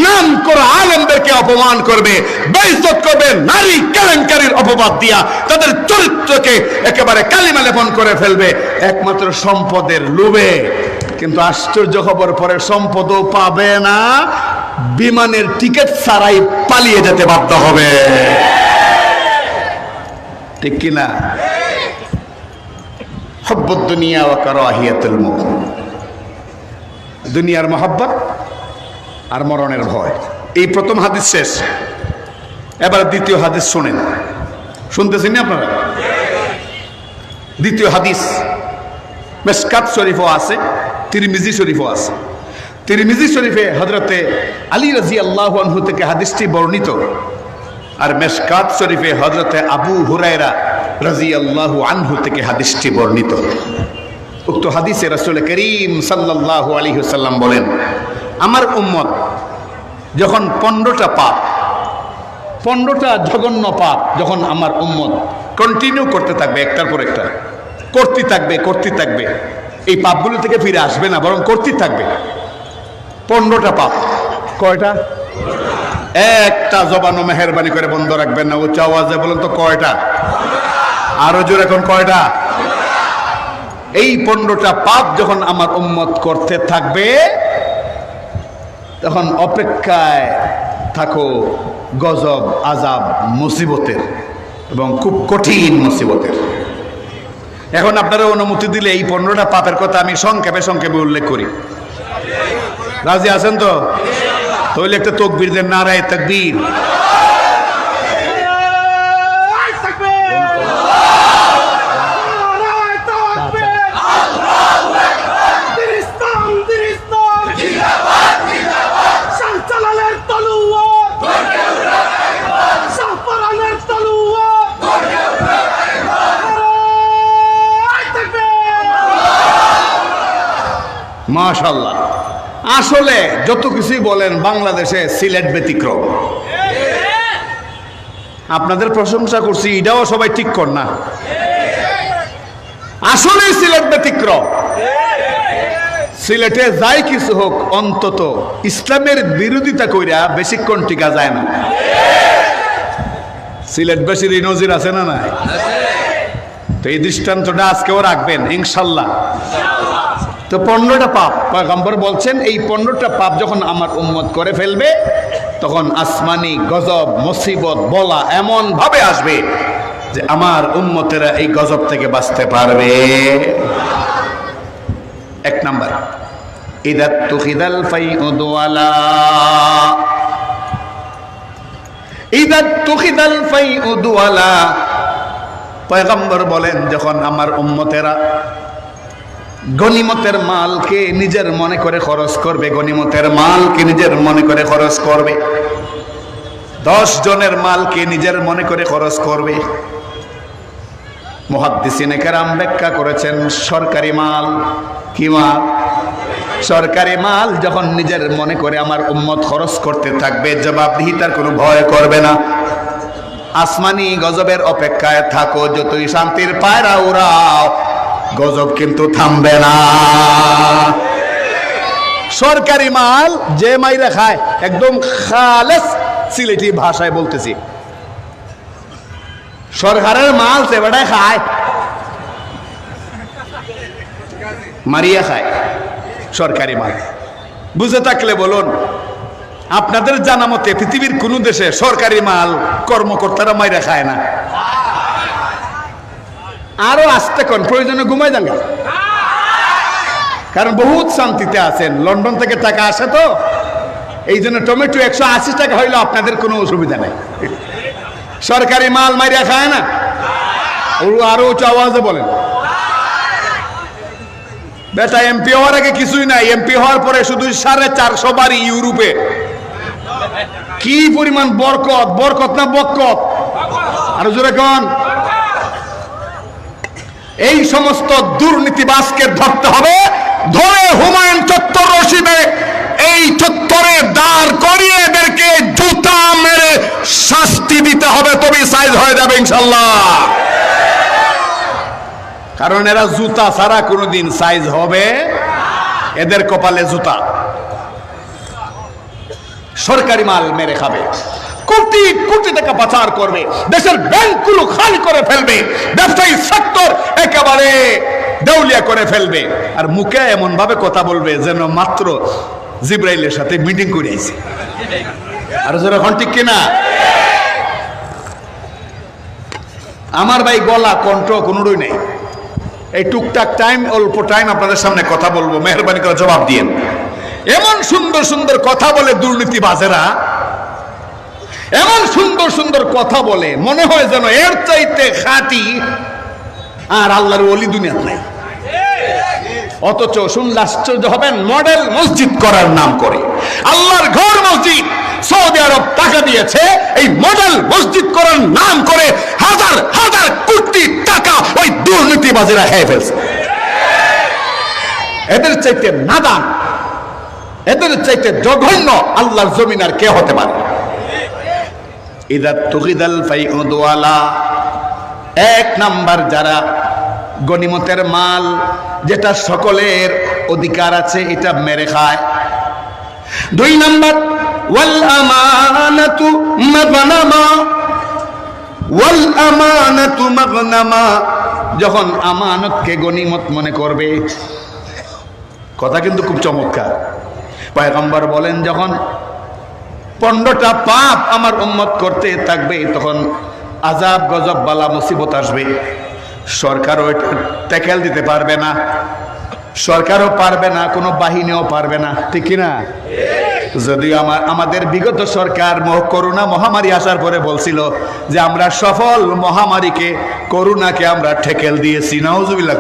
নাম করা আলেমদেরকে অপমান করবে, বেইজ্জত করবে, নারী কেলেঙ্কারির অপবাদ দিয়া তাদের চরিত্রকে একেবারে কালিমা লেপন করে ফেলবে একমাত্র সম্পদের লোভে। কিন্তু আশ্চর্য খবর, পরে সম্পদও পাবে না, বিমানের টিকিট ছাড়াই পালিয়ে যেতে বাধ্য হবে। ঠিক কিনা? হুব্বুদ দুনিয়া ওয়া কারাহিয়াতুল মাউত। দুনিয়ার মহব্বত আর মরণের ভয়। এই প্রথম হাদিস শেষ, এবার দ্বিতীয় হাদিস শুনেন। শুনতেছেন না আপনারা? দ্বিতীয় হাদিস মিশকাত শরীফও আছে, তিরমিজি শরীফও আছে। তিরমিজি শরীফে হযরতে আলী রাদিয়াল্লাহু আনহু থেকে হাদিসটি বর্ণিত। আর মেশকাত শরীফে হযরতে আবু হুরায়রা রাদিয়াল্লাহু আনহু থেকে হাদিসটি বর্ণিত। উক্ত হাদিসে রাসূল করিম সাল্লাল্লাহু আলাইহি ওয়াসাল্লাম বলেন, আমার উম্মত যখন 15টা পাপ, 15টা জঘন্য পাপ যখন আমার উম্মত কন্টিনিউ করতে থাকবে, একটার পর একটা করতে থাকবে, এই পাপগুলো থেকে ফিরে আসবে না, বরং করতেই থাকবে। 15টা পাপ। কয়টা? একটা জবানও মেহেরবানি করে বন্ধ রাখবেন না, উচ্চ আওয়াজে বলুন তো কয়টা? আরো জোরে, এখন কয়টা? এই 15টা পাপ যখন আমার উম্মত করতে থাকবে, তখন অপেক্ষায় থাকো গজব, আযাব, মুসিবতের, এবং খুব কঠিন মুসিবতের। এখন আপনারা অনুমতি দিলে এই 15টা পাপের কথা আমি সংক্ষেপে উল্লেখ করি। রাজি আছেন তো? তাহলে একটা তাকবীর দেন, নারায়ে তাকবীর। মাশাআল্লাহ। আসলে যত কিছুই বলেন, বাংলাদেশে সিলেট ব্যতিক্রম। আপনাদের প্রশংসা করছি, এটাও সবাই ঠিক কর না। আসলে সিলেট ব্যতিক্রম। সিলেটে যাই কিছু হোক, অন্তত ইসলামের বিরোধিতা কইরা বেশিক্ষণ টিকা যায় না। সিলেটবাসীর এই নজির আছে না? না? তো এই দৃষ্টান্তটা আজকেও রাখবেন ইনশাল্লাহ। তো 15টা পাপ পয়গম্বর বলছেন, এই 15টা পাপ যখন আমার উম্মত করে ফেলবে, তখন আসমানি গজব, মুসিবত, বলা এমন ভাবে আসবে যে আমার উম্মতেরা এই গজব থেকে বাঁচতে পারবে। 1 নাম্বার, ইদা তুখিদাল ফাইউ দুআলা। ইদা তুখিদাল ফাইউ দুআলা, পয়গম্বর বলেন, যখন আমার উম্মতেরা গনিমতের মালকে নিজের মনে করে খরচ করবে, গনিমতের মালকে নিজের মনে করে খরচ করবে, 10 জনের মালকে নিজের মনে করে খরচ করবে। মুহাদ্দিসিনে কেরাম ব্যাখ্যা করেছেন, সরকারি মাল, কি মাল? সরকারি মাল যখন নিজের মনে করে আমার উম্মত খরচ করতে থাকবে, জবাবদিহিতার কোনো ভয় করবে না। আসমানি গজবের অপেক্ষায় থাকো, যতই শান্তির পায়রা উড়াও, গজব কিন্তু থামবে না। সরকারি মাল যে মাইরা খায়, একদম খালেস সিলেটি ভাষায় বলতেছি, সরকারের মাল সে বেটায় খায়, মারিয়া খায় সরকারি মাল। বুঝে থাকলে বলুন, আপনাদের জানা মতে পৃথিবীর কোন দেশে সরকারি মাল কর্মকর্তারা মাইরা খায় না? আরো আসতে কোন প্রয়োজনে ঘুমাই যান, কারণ বহুত শান্তিতে আছেন। লন্ডন থেকে টাকা আসে, তো এই জন্য টমেটো 180 টাকা হইলো আপনাদের কোনো অসুবিধা নেই। সরকারি মাল মাইরা খায় না? আরো উঁচু আওয়াজে বলেন। বেটা এমপি হওয়ার আগে কিছুই নাই, এমপি হওয়ার পরে শুধু 450 বাড়ি ইউরোপে। কি পরিমাণ বরকত, বরকত না বরকত? আরো জোরে কোন? এই সমস্ত দুর্নীতিবাজকে ধরতে হবে, ধরে হুমায়ুন চত্বর রশিদে এই চত্বরে দাঁড় করিয়ে এদেরকে জুতা মেরে শাস্তি দিতে হবে, তবে সাইজ হয়ে যাবে ইনশাল্লাহ। কারণ এরা জুতা ছাড়া কোনোদিন সাইজ হবে, এদের কপালে জুতা। সরকারি মাল মেরে খাবে, কোটি কোটি টাকা পাচার করবে, দেশের ব্যাংকগুলো খালি করে ফেলবে, ব্যবসায়ী সেক্টর একেবারে দেউলিয়া করে ফেলবে, আর মুখে এমন ভাবে কথা বলবে যেন মাত্র জিব্রাইলের সাথে মিটিং করে আইছে। আর যারা এখন ঠিক কিনা? আমার ভাই গলা কণ্ঠ কোনোই নেই, এই টুকটাক টাইম, অল্প টাইম আপনাদের সামনে কথা বলবো, মেহরবানি করে জবাব দিয়েন। এমন সুন্দর সুন্দর কথা বলে দুর্নীতিবাজেরা, এমন সুন্দর সুন্দর কথা বলে, মনে হয় যেন এর চাইতে খাঁটি আর আল্লাহর ওলি দুনিয়াতে নাই। অথচ শুনলে আশ্চর্য হবেন, মডেল মসজিদ করার নাম করে, আল্লাহর ঘর মসজিদ, সৌদি আরব টাকা দিয়েছে এই মডেল মসজিদ করার নাম করে হাজার হাজার কোটি টাকা ওই দুর্নীতিবাজীরা খেয়ে ফেলছে। এদের চাইতে নাদান, এদের চাইতে জঘন্য আল্লাহর জমিন আর কে হতে পারে? ইদা তুগিদাল ফাইউদওয়ালা, এক নাম্বার যারা গনিমতের মাল যেটা সকলের অধিকার আছে এটা মেরে খায়। দুই নাম্বার ওয়াল আমানাতু মাগনামা, ওয়াল আমানাতু মাগনামা, যখন আমানতকে গনিমত মনে করবে। কথা কিন্তু খুব চমৎকার। পয়গম্বর বলেন যখন 15টা পাপ আমার উম্মত করতে থাকবে তখন আযাব গজব বালা মুসিবত আসবে। সরকারও এটা ট্যাকেল দিতে পারবে না, সরকারও পারবে না, কোনো বাহিনীও পারবে না, ঠিক কিনা? যদিও আমাদের বিগত সরকার করোনা মহামারী আসার পরে বলছিল যে আমরা সফল মহামারীকে, করোনাকে আমরা ঠেকেল দিয়েছি, নাউজুবিল্লাহ।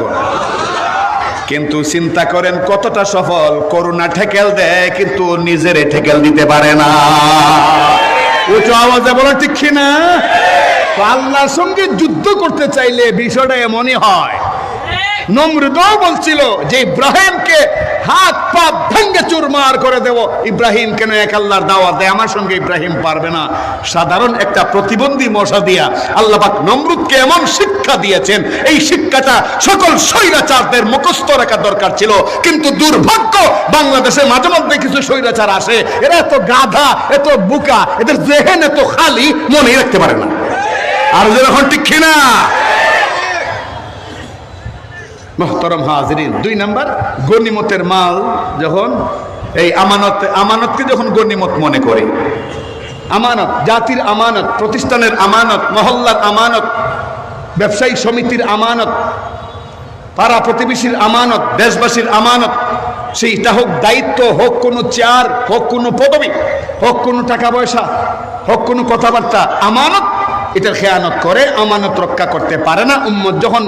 কিন্তু চিন্তা করেন কতটা সফল। করোনা ঠেকেল দেয় কিন্তু নিজেরে ঠেকেল দিতে পারে না। উচ্চ আওয়াজে বলা ঠিক কিনা? আল্লাহর সঙ্গে যুদ্ধ করতে চাইলে বিষয়টা এমনই হয়। নমরুদও বলছিল যে ইব্রাহিমকে হাত পা ভেঙে চুরমার করে দেব। ইব্রাহিম কেন এক আল্লাহর দাওয়াত দেয়? আমার সঙ্গে ইব্রাহিম পারবে না। সাধারণ একটা প্রতিবন্ধী মশা দিয়া আল্লাহ পাক নমরুদকে এমন শিক্ষা দিয়েছেন, এই শিক্ষাটা সকল স্বৈরাচারদের মুখস্থ রাখা দরকার ছিল। কিন্তু দুর্ভাগ্য, বাংলাদেশে মাঝে মধ্যে কিছু স্বৈরাচার আসে, এরা এত গাধা, এত বুকা, এদের জেহেন এত খালি, মনে রাখতে পারে না। আর যখন ঠিক কিনা মুহতারাম হাজিরিন, 2 নাম্বার গনিমতের মাল যখন এই আমানতকে যখন গনিমত মনে করে। আমানত, জাতির আমানত, প্রতিষ্ঠানের আমানত, মহল্লার আমানত, ব্যবসায়ী সমিতির আমানত, পাড়া প্রতিবেশীর আমানত, দেশবাসীর আমানত, সেইটা হোক দায়িত্ব, হোক কোনো চেয়ার, হোক কোনো পদবি, হোক কোনো টাকা পয়সা, হোক কোনো কথাবার্তা, আমানত এটার খেয়ানত করে, আমানত রক্ষা করতে পারে না। উম্মত যখন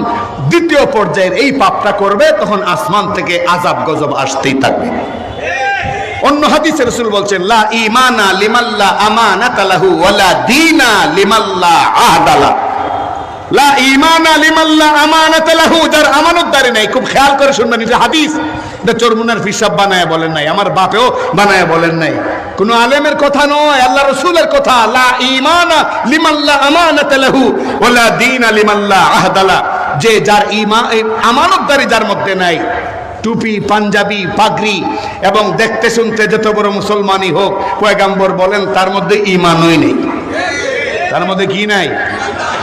দ্বিতীয় পর্যায়ের এই পাপটা করবে তখন আসমান থেকে আযাব গজব আসতেই থাকবে। অন্য হাদিসে রাসূল বলছেন লা ঈমানা লিমাল্লা আমানাতা লাহু ওয়ালা দীনা লিমাল্লা আহদালা। লা ঈমানা লিমাল্লা আমানাতা লাহু, যার আমানতদারি নাই। খুব খেয়াল করে শুনবেন, এটা হাদিস, এটা চরমুনার ফিসাব বানায় বলেন নাই, আমার বাপেও বানায় বলেন নাই, কোন আলেমের কথা নয়, আল্লাহ রাসূলের কথা। লা ঈমানা লিমাল্লা আমানাতা লাহু ওয়ালা দীনা লিমাল্লা আহদালা, যে যার আমানতদারি যার মধ্যে নাই, টুপি, পাঞ্জাবি, পাগড়ি এবং দেখতে শুনতে যত বড় মুসলমানই হোক, পয়গম্বর বলেন তার মধ্যে ঈমানই নেই। তার মধ্যে কি নাই?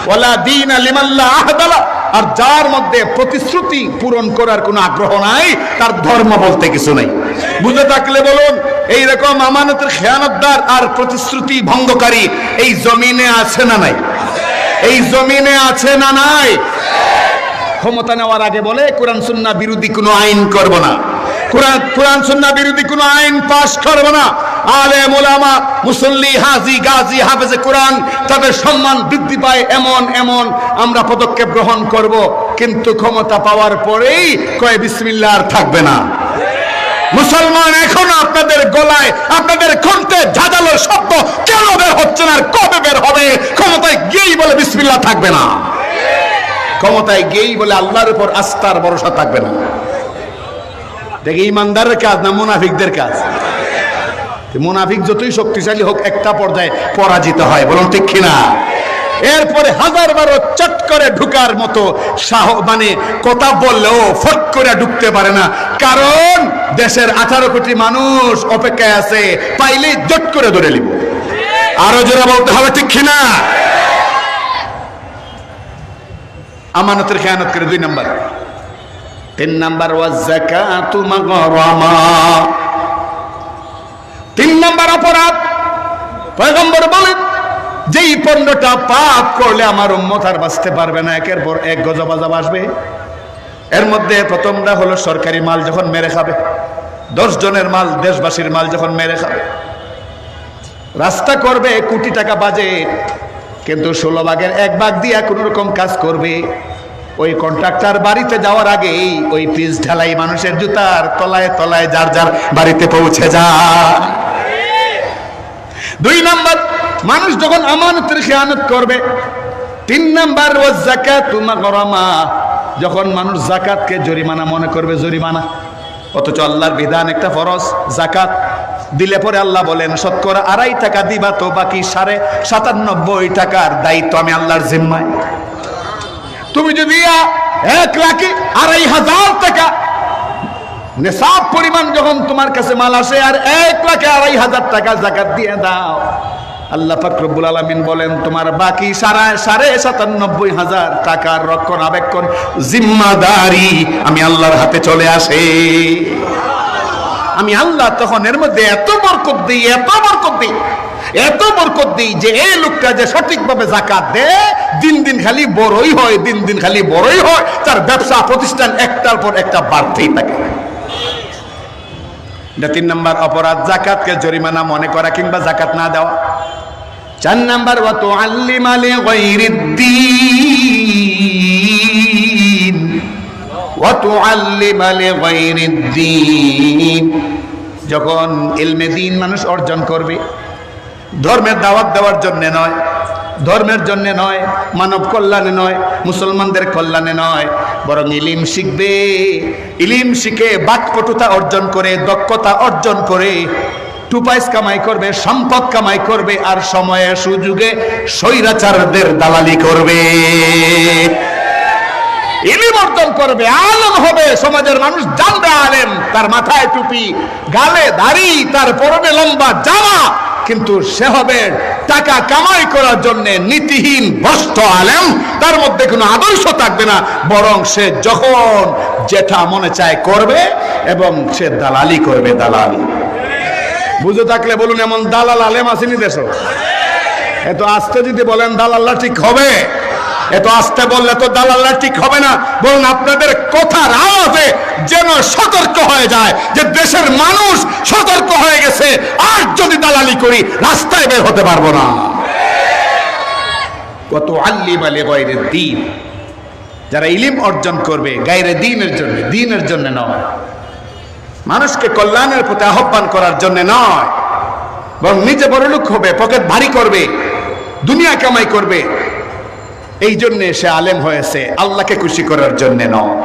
ওয়ালা দীনা লিমাল্লা আহদালা। আর যার মধ্যে প্রতিশ্রুতি পূরণ করার কোনো আগ্রহ নাই, তার ধর্ম বলতে কিছু নাই। বুঝে থাকলে বলুন, এইরকম আমানতের খেয়ানতদার আর প্রতিশ্রুতি ভঙ্গকারী এই জমিনে আছে না নাই? এই জমিনে আছে না নাই? ক্ষমতা নেওয়ার আগে বলে কোরআন সুন্নাহ বিরোধী কোনো আইন করব না, কোরআন সুন্নাহ বিরোধী কোনো আইন পাশ করব না। আলেম ওলামা, মুসল্লি, হাজি, গাজী, হাফেজে কোরআন, তাদের সম্মান বৃদ্ধি পায়, এমন এমন আমরা পদক্ষেপ গ্রহণ করব। কিন্তু ক্ষমতা পাওয়ার পরেই কয় বিসমিল্লাহ আর থাকবে না। মুসলমান এখনো আপনাদের গলায়, আপনাদের কণ্ঠে ঝাঁঝালো শব্দ কেন বের হচ্ছে না, আর কবে বের হবে? ক্ষমতায় গিয়েই বলে বিসমিল্লাহ থাকবে না, ক্ষমতায় গিয়েই বলে আল্লাহর উপর আস্থার ভরসা থাকবে না। দেখে ইমানদারের কাজ না মুনাফিকদের কাজ? মুনাফিক যতই শক্তিশালী হোক একটা পর্যায়ে পরাজিত হয়, বলুন ঠিক কিনা? এরপরে হাজার বারো চট করে ঢুকার মতো মানে কথা বললেও ফট করে ঢুকতে পারে না, কারণ দেশের 18 কোটি মানুষ অপেক্ষায় আছে, পাইলে জট করে ধরে নিব। আরো জোরে বলতে হবে, ঠিক কিনা? আমানতের খেয়ানত করে 2 নাম্বার। 3 নাম্বার ওয়াজ যাকাতু মাগরামা। 3 নাম্বার অপরাধ, পয়গম্বর বলেন যেই 15টা পাপ করলে আমার উম্মত আর বাঁচতে পারবে না, একের পর এক গজব আযাব আসবে। এর মধ্যে প্রথমটা হলো সরকারি মাল যখন মেরে খাবে, 10 জনের মাল, দেশবাসীর মাল যখন মেরে খাবে। রাস্তা করবে, কোটি টাকা বাজেট, কিন্তু 16 ভাগের 1 ভাগ দিয়া কোন রকম কাজ করবে। ওই কন্ট্রাক্টর বাড়িতে যাওয়ার আগেই ওই পিচ ঢালাই মানুষের জুতার তলায় তলায় যার যার বাড়িতে পৌঁছে যায়। দুই নাম্বার, মানুষ যখন আমানতের খেয়ানত করবে। তিন নাম্বার, ওয়াজ যাকাতু মাগরামা, যখন মানুষ যাকাতকে জরিমানা মনে করবে, জরিমানা, অথচ আল্লাহর বিধান একটা ফরজ জাকাত দিলে পরে আল্লাহ বলেন শতকরা 2.5 টাকা দিবা, তো বাকি 97.5 টাকার দায়িত্ব আমি আল্লাহর জিম্মায়। তুমি যদি 1,02,500 টাকা নিসাব পরিমাণ যখন তোমার কাছে মাল আসে আর 1,02,500 টাকা যাকাত দিয়ে দাও, আল্লাহ পাক রব্বুল আলামিন বলেন তোমার বাকি 97,500 টাকার রক্ষণাবেক্ষণ জিম্মাদারি আমি আল্লাহর হাতে চলে আসে। আমি আল্লাহ তখন এর মধ্যে এত বরকত দিই, এত বরকত দিই, এত বরকত দিই যে এই লোকটা যে সঠিকভাবে যাকাত দেয় দিন দিন খালি বড়ই হয়, দিন দিন খালি বড়ই হয়, তার ব্যবসা প্রতিষ্ঠান একটার পর একটা বাড়তেই থাকে। এটা 3 নম্বর অপরাধ, যাকাতকে জরিমানা মনে করা কিংবা যাকাত না দেওয়া। 4 নম্বর, ওয়া তুআল্লিমা লিগাইরিদ্দীন, ওয়া তুআল্লিমা লিগাইরিদ্দীন, যখন ইলমে দ্বীন মানুষ অর্জন করবে, ধর্মের দাওয়াত দেওয়ার জন্য নয়, ধর্মের জন্য নয়, মানব কল্যাণে নয়, মুসলমানদের কল্যাণে নয়, বরং ইলিম শিখবে। ইলিম শিখে বাকপটুতা অর্জন করে, দক্ষতা অর্জন করে টুপাইস কামাই করবে, সম্পদ কামাই করবে, আর সময়ে সুযোগে স্বৈরাচারদের দালালি করবে। ইলিম অর্জন করবে, আলেম হবে, সমাজের মানুষ জানবে আলেম, তার মাথায় টুপি, গালে দাড়ি, তার পরনে লম্বা জামা, কিন্তু সে হবে টাকা কামাই করার জন্য নীতিহীন ভ্রষ্ট আলেম, তার মধ্যে কোনো আদর্শ থাকবে না, বরং সে যখন যেটা মনে চায় করবে এবং সে দালালি করবে, দালালি। বুঝে থাকলে বলুন, এমন দালাল আলেম আসেনি দেশ? এত আস্তে যদি বলেন দালাল্লা ঠিক হবে, এত আস্তে বললে তো দালাল্লা ঠিক হবে না। বলুন আপনাদের কথার আওয়াজে যেন সতর্ক হয়ে যায় যে দেশের মানুষ সতর্ক হয়ে গেছে, আর যদি দালালি করি রাস্তায় বের হতে পারবো না। কত আল্লিমা লিগাইরিদ্দীন, যারা ইলিম অর্জন করবে গায়রে দ্বীনের জন্য, দ্বীনের জন্য নয়, মানুষকে কল্যাণের প্রতি আহ্বান করার জন্য নয়, বরং নিজে বড়লোক হবে, পকেট ভারী করবে, দুনিয়া কামাই করবে, এই জন্য সে আলেম হয়েছে, আল্লাহকে খুশি করার জন্য নয়।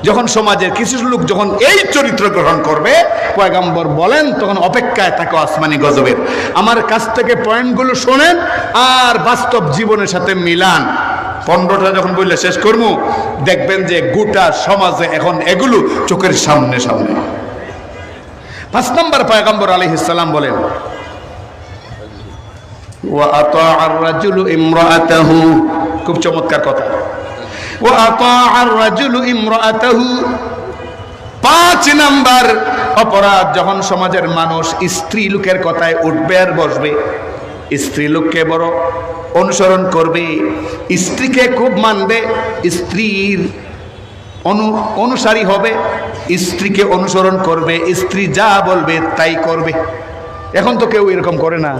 যখন সমাজের কিছু লোক যখন এই চরিত্র গ্রহণ করবে, পয়গম্বর বলেন তখন অপেক্ষায় থাকো আসমানি গজবের। আমার কাছ থেকে পয়েন্টগুলো শোনেন আর বাস্তব জীবনের সাথে মিলান। 15টা যখন বললে শেষ করবো, দেখবেন যে গোটা সমাজে এখন এগুলো চোখের সামনে সামনে। 5 নম্বর, পয়গম্বর আলাইহিস সালাম বলেন ওয়া আতাআর রাজুলু ইমরাআতাহু, খুব চমৎকার কথা, ওয়া আতাআর রাজুলু ইমরাআতাহু। 5 নম্বর অপরাধ, যখন সমাজের মানুষ স্ত্রী লোকের কথায় উঠবে আর বসবে, স্ত্রী লোককে বড় অনুসরণ করবে, স্ত্রীকে খুব মানবে, স্ত্রীর অনুসারী হবে, স্ত্রীকে অনুসরণ করবে, স্ত্রী যা বলবে তাই করবে। এখন তো কেউ এরকম করে না,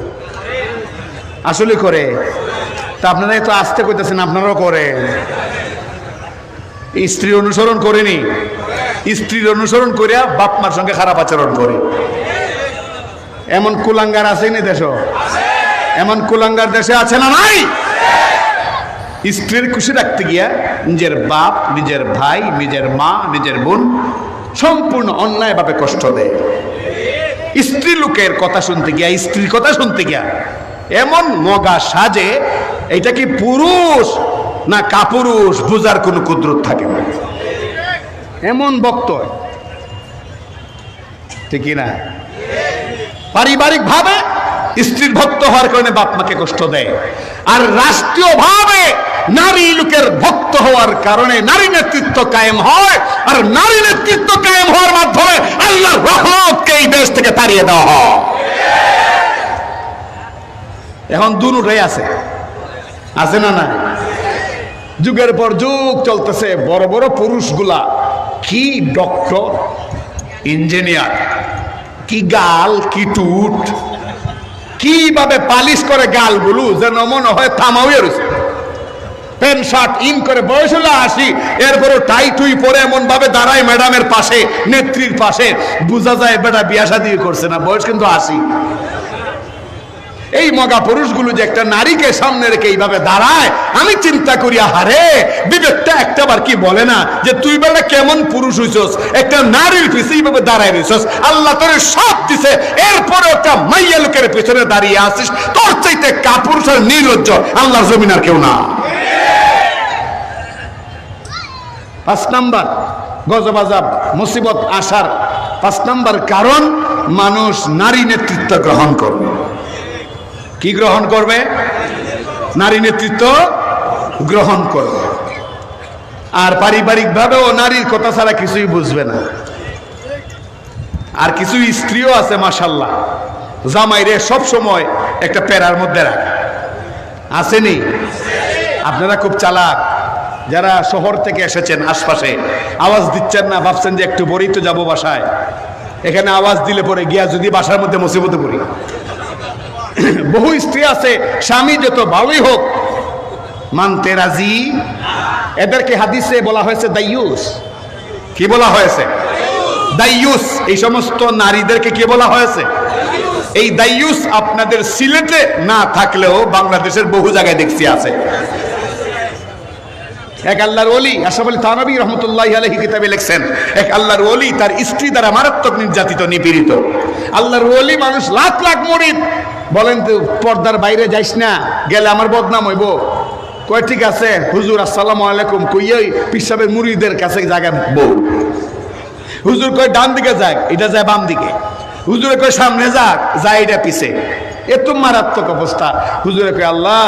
আসলে করে? তা আপনারা তো আসতে কইতেছেন, আপনারাও করেন। স্ত্রীর অনুসরণ করেনি, স্ত্রীর অনুসরণ করিয়া বাপ মার সঙ্গে খারাপ আচরণ করে। এমন কুলাঙ্গার আসেনি দেশ? এমন কুলাঙ্গার দেশে আছে না নাই? স্ত্রীর খুশি রাখতে গিয়া নিজের বাপ, নিজের ভাই, নিজের মা, নিজের বোন সম্পূর্ণ অন্যায়ভাবে কষ্ট দেয়। স্ত্রী লোকের কথা শুনতে গিয়া, স্ত্রীর কথা শুনতে গিয়া এমন মগা সাজে, এটা কি পুরুষ না কাপুরুষ বুঝার কোনো কুদরত থাকে না, এমন বক্তব্য, ঠিক না? পারিবারিক ভাবে স্ত্রীর ভক্ত হওয়ার কারণে বাপ মাকে কষ্ট দেয়, আর রাষ্ট্রীয় ভাবে নারী লোকের ভক্ত হওয়ার কারণে নারী নেতৃত্ব কায়েম হয়, আর নারী নেতৃত্ব কায়েম হওয়ার মাধ্যমে আল্লাহর রহমতকে এই দেশ থেকে তাড়িয়ে দেওয়া হয়। এখন দুটোই আছে, আছে না না? যুগের পর যুগ চলতেছে, বড় বড় পুরুষগুলা কি ডক্টর, ইঞ্জিনিয়ার, কি গাল, কি টুট, কিভাবে পালিশ করে গালগুলো যেন মনে হয় থামাউয়ে রয়েছে। প্যান্ট শার্ট ইন করে, বয়স হলো 80, এরপরও টাই টুই পরে এমন ভাবে দাঁড়ায় ম্যাডামের পাশে, নেত্রীর পাশে, বোঝা যায় বেটা বিয়া শাদী করছে না, বয়স কিন্তু 80। এই মগা পুরুষগুলো যে একটা নারীকে সামনে রেখে এইভাবে দাঁড়ায়, আমি চিন্তা করি আহারে বিবেকটা একটাবার কি বলে না যে তুই বেলা কেমন পুরুষ হইছস, একটা নারীর পিছনে এইভাবে দাঁড়ায় রইছস, আল্লাহ তোরে সব দিছে, এরপরে একটা মাইয়া লোকের পিছনে দাঁড়িয়ে আসিস, তোর চাইতে কাপুরুষ আর নির্লজ্জ আল্লাহর জমিন আর কেউ না। 5 নাম্বার গজব আযাব মুসিবত আসার 5 নাম্বার কারণ, মানুষ নারী নেতৃত্ব গ্রহণ করবে। কি গ্রহণ করবে? নারী নেতৃত্ব গ্রহণ করবে। আর পারিবারিক ভাবেও নারীর কথা ছাড়া কিছুই বুঝবে না। আর কিছু স্ত্রীও আছে মাশাআল্লাহ, জামাইরে সব সময় একটা প্যারার মধ্যে রাখে, আসেনি? আপনারা খুব চালাক, যারা শহর থেকে এসেছেন, আশপাশে আওয়াজ দিচ্ছেন না, ভাবছেন যে একটু পরেই তো যাবো বাসায়, এখানে আওয়াজ দিলে পরে গিয়া যদি বাসার মধ্যে মুসিবতে পড়ি। বহু স্ত্রী আছে স্বামী যত ভালোই হোক মানতে রাজি, এদেরকে হাদিসে বলা হয়েছে দাইয়ুস। কি বলা হয়েছে? দাইয়ুস। এই সমস্ত নারীদেরকে কি বলা হয়েছে? এই দাইয়ুস আপনাদের সিলেটে না থাকলেও বাংলাদেশের বহু জায়গায় দেখছি আছে। এক আল্লাহর ওলি আশরাফ আলী থানভী রহমতুল্লাহি আলাইহি কিতাবে লিখছেন, এক আল্লাহর ওলি তার স্ত্রী দ্বারা মারাত্মক নির্যাতিত, নিপীড়িত। আল্লাহর ওলি মানুষ লাখ লাখ মুরিদ, বলেন তো পর্দার বাইরে যাইস না, গেলে আমার বদনাম হইব। কয় ঠিক আছে হুজুর আসসালামু আলাইকুম কইয়াই পিসাবের মুরিদের কাছে জায়গা বউ। হুজুর কয় ডান দিকে যাক, এটা যায় বাম দিকে। হুজুরে কয় সামনে যাক, যায় এটা পিছে। এত মারাত্মক অবস্থা। হুজুরে কয় আল্লাহ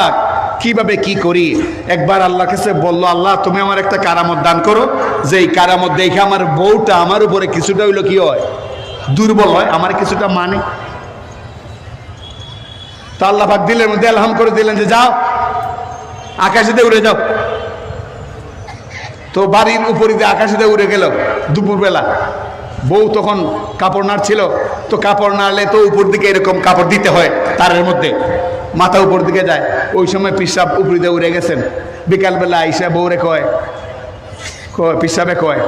কিভাবে কি করি? একবার আল্লাহর কাছে বললো, আল্লাহ তুমি আমার একটা কারামত দান করো, যে এই কারামত দেখে আমার বউটা আমার উপরে কিছুটা হইলো কি হয়, দুর্বল হয়, আমার কিছুটা মানে। তো আল্লাহ পাক দিলেন মধ্যে এলহাম করে দিলেন যে যাও আকাশেতে উড়ে যাও। তো বাড়ির উপরে দিয়ে আকাশেতে উড়ে গেল দুপুরবেলা। বউ তখন কাপড় নাড়ছিল, তো কাপড় নাড়লে তো উপর দিকে এরকম কাপড় দিতে হয় তারের মধ্যে, মাথা উপর দিকে যায়। ওই সময় পিসাব উপরে দিয়ে উড়ে গেছেন। বিকালবেলা আইসা বউরে কয়, পিসাবে কয়